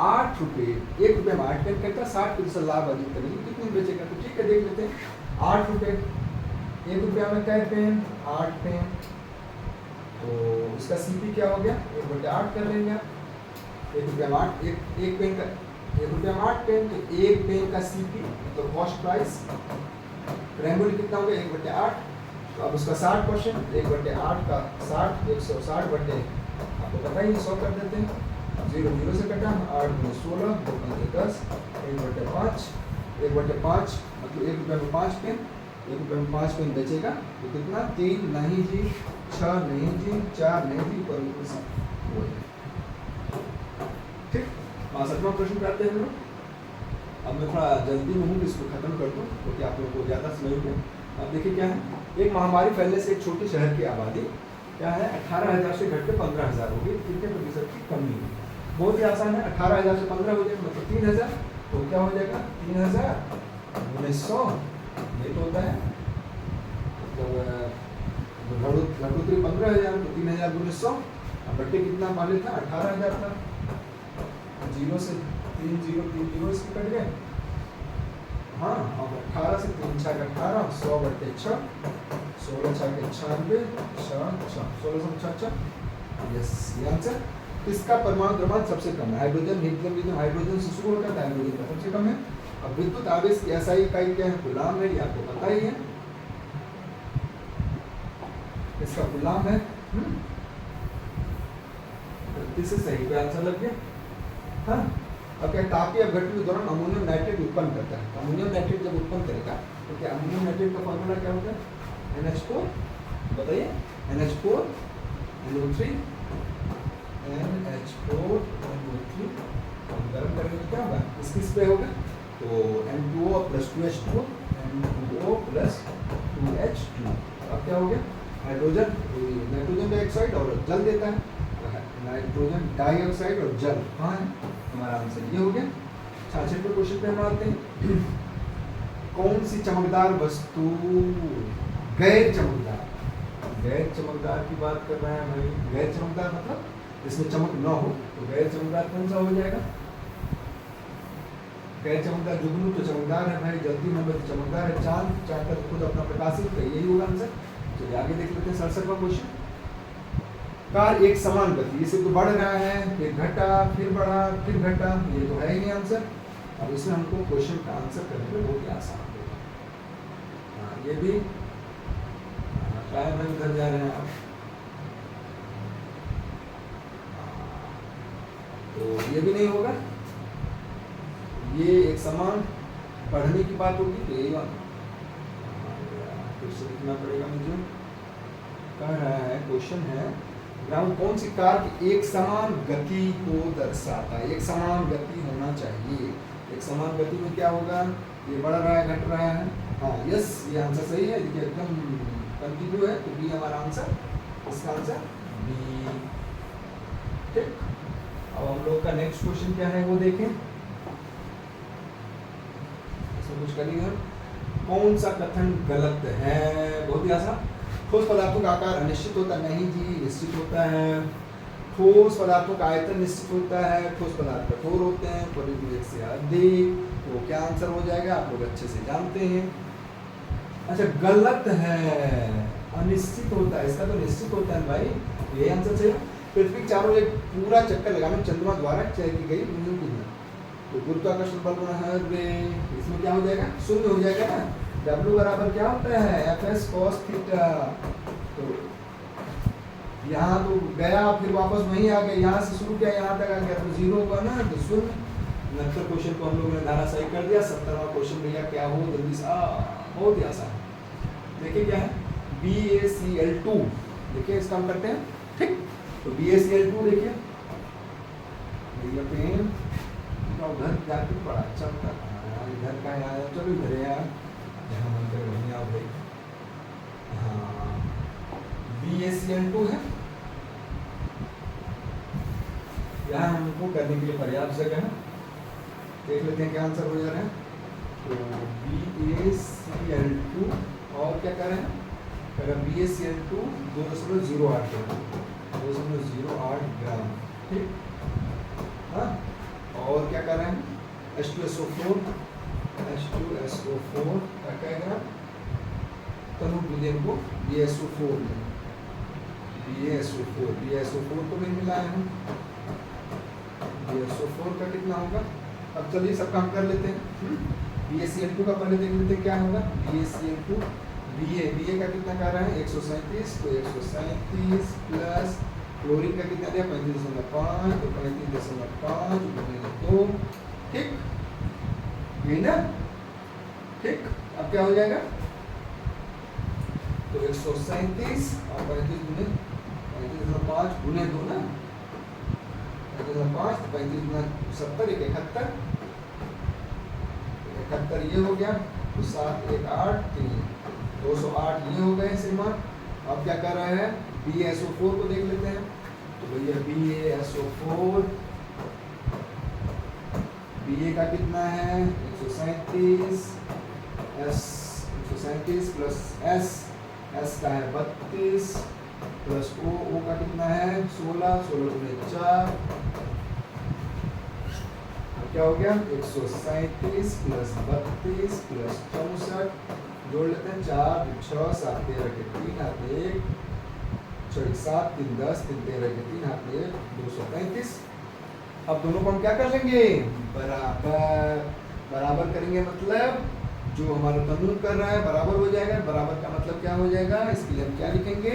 8 रुपये, 1 रुपये में 8 पेन करता, 60% लाभ अधिक करेंगे, कितने बेचेगा, तो ठीक है देख लेते हैं। 8 रुपये, 1 रुपया में क्या पेन 8 पेन, तो इसका सीपी क्या हो गया 1/8 कर लेंगे आप, 1 रुपया में 8, एक पेन का 1 रुपया में 8 पेन, तो 1 पेन का सीपी तो कॉस्ट प्राइस प्रेमोल कितना हो गया 1/8, तो अब उसका 60%, 1/8 का 60 160 बटे आपको पता ही 100 कर देते हैं, 0 0 से कटा 8 गुने 16 2 पंजे 10, 1/5 1/5 मतलब 1 रुपये में 5 पेन, 1 रुपये में 5 पेन बेचेगा तो कितना 3 नहीं जी, 6 नहीं जी, 4 नहीं जी, पर वो ठीक। 62वां प्रश्न पे आते हैं हम लोग। अब मैं थोड़ा जल्दी में हूँ, इसको खत्म कर दूँ क्योंकि आप लोगों को ज़्यादा समय हो गया। अब देखिए क्या है, एक महामारी फैलने से एक छोटे शहर की आबादी क्या है 18,000 से घट के 15,000 होगी, कितने प्रतिशत की कमी है। बहुत ही आसान है, 18,000 से 15 हो जाएगा मतलब 3,000, तो क्या हो जाएगा 3,000 गुने 100, ये तो होता है मतलब घटोतरी 15,000, तो 3,000 गुने 100, अब बट्टे कितना पहले था 18,000 था, 0 से 3 0 3 0 इसके कट गए। हाँ, अब 18 से 3 6 18, 100 बट्टे 6, 16 6 के 96, 16 6 यस, ये आंसर। किसका परमाणु द्रव्यमान सबसे कम है? हाइड्रोजन, हीलियम, हीलियम हाइड्रोजन से शुरू होता है, हाइड्रोजन का सबसे कम है। अब विद्युत आवेश की SI इकाई क्या है? कूलाम है, ये आपको पता ही है, इसका कूलाम है। इससे सही पे आंसर लग गया। हाँ, अब क्या तापीय अपघटन के दौरान अमोनियम नाइट्रेट उत्पन्न करता है। अमोनियम नाइट्रेट जब उत्पन्न करेगा तो क्या अमोनियम नाइट्रेट का फॉर्मूला क्या होता है? NH4, बताइए, NH4 NO3, NH4 NO3, हम गर्म करेंगे तो क्या होगा? किस पे होगा? तो N2O + 2H2O, N2O + 2H2। अब क्या हो गया? हाइड्रोजन, नाइट्रोजन डाइऑक्साइड और जल देता है, नाइट्रोजन डाइऑक्साइड और जल कहाँ है? हमारा आंसर ये हो गया। 66वें क्वेश्चन पे हम आते हैं। कौन सी चमकदार वस्तु गैर चमकदार की बात कर रहे हैं भाई। गैर चमकदार मतलब जिसमें चमक न हो, तो गैर चमकदार कौन सा हो जाएगा? गैर चमकदार जुगनू तो चमकदार है भाई, जल्दी मोमबत्ती चमकदार है, चांद का तो खुद अपना प्रकाशित है, यही होगा आंसर। चलिए आगे देख लेते हैं 67वां क्वेश्चन। कार एक समान गति, इसे तो बढ़ रहा है, फिर घटा, फिर बढ़ा, फिर घटा, ये तो है ही नहीं आंसर। अब इसमें हमको क्वेश्चन का आंसर करने में बहुत ही आसान होगा। हाँ, ये भी टाइम उधर जा रहे हैं आप, तो ये भी नहीं होगा। ये एक समान पढ़ने की बात होगी तो यही बात फिर से लिखना पड़ेगा मुझे। कह रहा है, क्वेश्चन है ग्राउंड कौन सी कार की एक समान गति को दर्शाता है? एक समान गति होना चाहिए। एक समान गति में क्या होगा? ये बढ़ रहा है, घट रहा है। हाँ यस, ये आंसर सही है, देखिए एकदम कंटिन्यू है, तो बी हमारा आंसर। इसका आंसर बी। ठीक, अब हम लोग का नेक्स्ट क्वेश्चन क्या है वो देखें। इसमें कुछ करिए, कौन सा कथन गलत है? बहुत ही आसान। ठोस पदार्थों का आकार अनिश्चित होता है, नहीं जी, निश्चित होता है। ठोस पदार्थों का आयतन निश्चित होता है, ठोस पदार्थ कठोर होते हैं, परिवेश से अधिक। तो क्या आंसर हो जाएगा? आप लोग अच्छे से जानते हैं। अच्छा, गलत है, अनिश्चित होता है, इसका तो निश्चित होता है भाई, ये आंसर सही है। पृथ्वी चारों एक पूरा चक्कर लगाने चंद्रमा द्वारा तय की गई तो गुरुत्वाकर्षण बल है, इसमें क्या हो जाएगा? शून्य हो जाएगा ना। W बराबर क्या होता है? FS cos theta. तो यहाँ तो गया, फिर वापस वहीं आ गया, यहाँ से शुरू किया, यहाँ तक आ गया, तो 0 का ना, तो शून्य। 69 क्वेश्चन को हम लोगों ने धाराशायी कर दिया। 70वां क्वेश्चन भैया क्या हो जल्दी से? बहुत ही आसान। देखिए क्या है, BaCl2। देखिए इसका हम करते हैं, ठीक। तो BaCl2 देखिए, भैया पेन उधर जाके बड़ा अच्छा होता है, इधर का आया, चलो इधर यार, यहाँ मन कर वहीं आओ भाई। हाँ, BaCl2 है, यहाँ हमको करने के लिए पर्याप्त जगह है। देख लेते हैं क्या आंसर हो जा रहा है। तो BaCl2 और क्या कर रहे हैं? BaCl2 2.08 ग्राम, ठीक। हाँ, और क्या कर रहे हैं? H2SO4 का क्या ग्राम? तनु विलेन को BaSO4 में, BaSO4 को भी मिलाए हैं। BaSO4 का कितना होगा? अब चलिए सब काम कर लेते हैं। BaCl2 का पहले देख लेते हैं क्या होगा। BaCl2 Ba का कितना कर रहा है? 137, तो 137 प्लस क्लोरीन का कितना दिया? 35.5, तो 35.5 2, ठीक, यही ना, ठीक। अब क्या हो जाएगा? तो 137 और 35 गुने 35.5 गुने 2 ना, 35.5, 35 गुना 70, 71, ये हो गया। तो 7 1 8 3 208 ये हो गए श्रीमान। अब क्या कर रहे हैं? BaSO4 को देख लेते हैं। तो भैया BaSO4, Ba का कितना है? 137 प्लस S एस का है 32 प्लस ओ का कितना है 16, 16 गुणे 4, क्या हो गया 137 प्लस 32 प्लस 64, जोड़ लेते हैं 4 6 7 13 के 3 हाथ में 1, 6 7 3 10 3 13 के 3 हाथ में 1, 235। अब दोनों को हम क्या कर लेंगे बराबर, बराबर करेंगे मतलब जो हमारा कानून कर रहा है बराबर हो जाएगा। बराबर का मतलब क्या हो जाएगा, इसके लिए हम क्या लिखेंगे,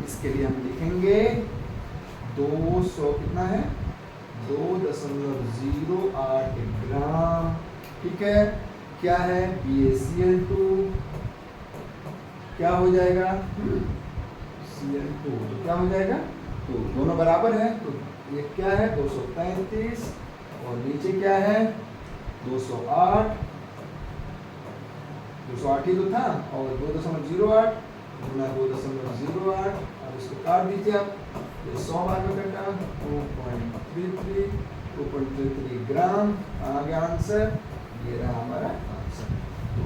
इसके लिए हम लिखेंगे 200 कितना है 2.08 ग्राम, ठीक है। क्या है BaCl2, क्या हो जाएगा Cl2, तो क्या हो जाएगा, तो दोनों बराबर है, तो ये क्या है 235 और नीचे क्या है 208, 208 ही तो था और 2.08 गुना 2.08, अब इसको काट दीजिए आप, ये 100 बार में कटा 2.33 ग्राम आ गया आंसर, ये रहा हमारा आंसर। तो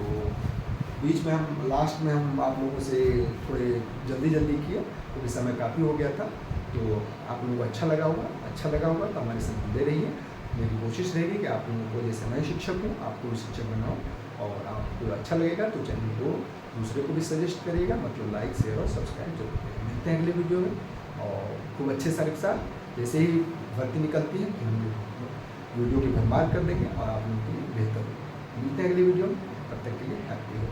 बीच में हम लास्ट में हम आप लोगों से थोड़े जल्दी किए क्योंकि समय काफ़ी हो गया था, तो आप लोगों को अच्छा लगा होगा तो हमारे साथ जुड़े रहिए। मेरी कोशिश रहेगी कि आप लोगों को जैसे मैं शिक्षक हूँ आपको शिक्षक बनाऊँ, और आपको अच्छा लगेगा तो चैनल को दूसरे को भी सजेस्ट करिएगा, मतलब लाइक शेयर और सब्सक्राइब जरूर करिए। मिलते हैं अगले वीडियो में और खूब अच्छे सारे के साथ, जैसे ही भर्ती निकलती है कि हम लोग वीडियो की भरमार कर देंगे और आप लोगों के लिए बेहतर होगा। मिलते हैं अगली वीडियो में, तब तक के लिए हैप्पी हो।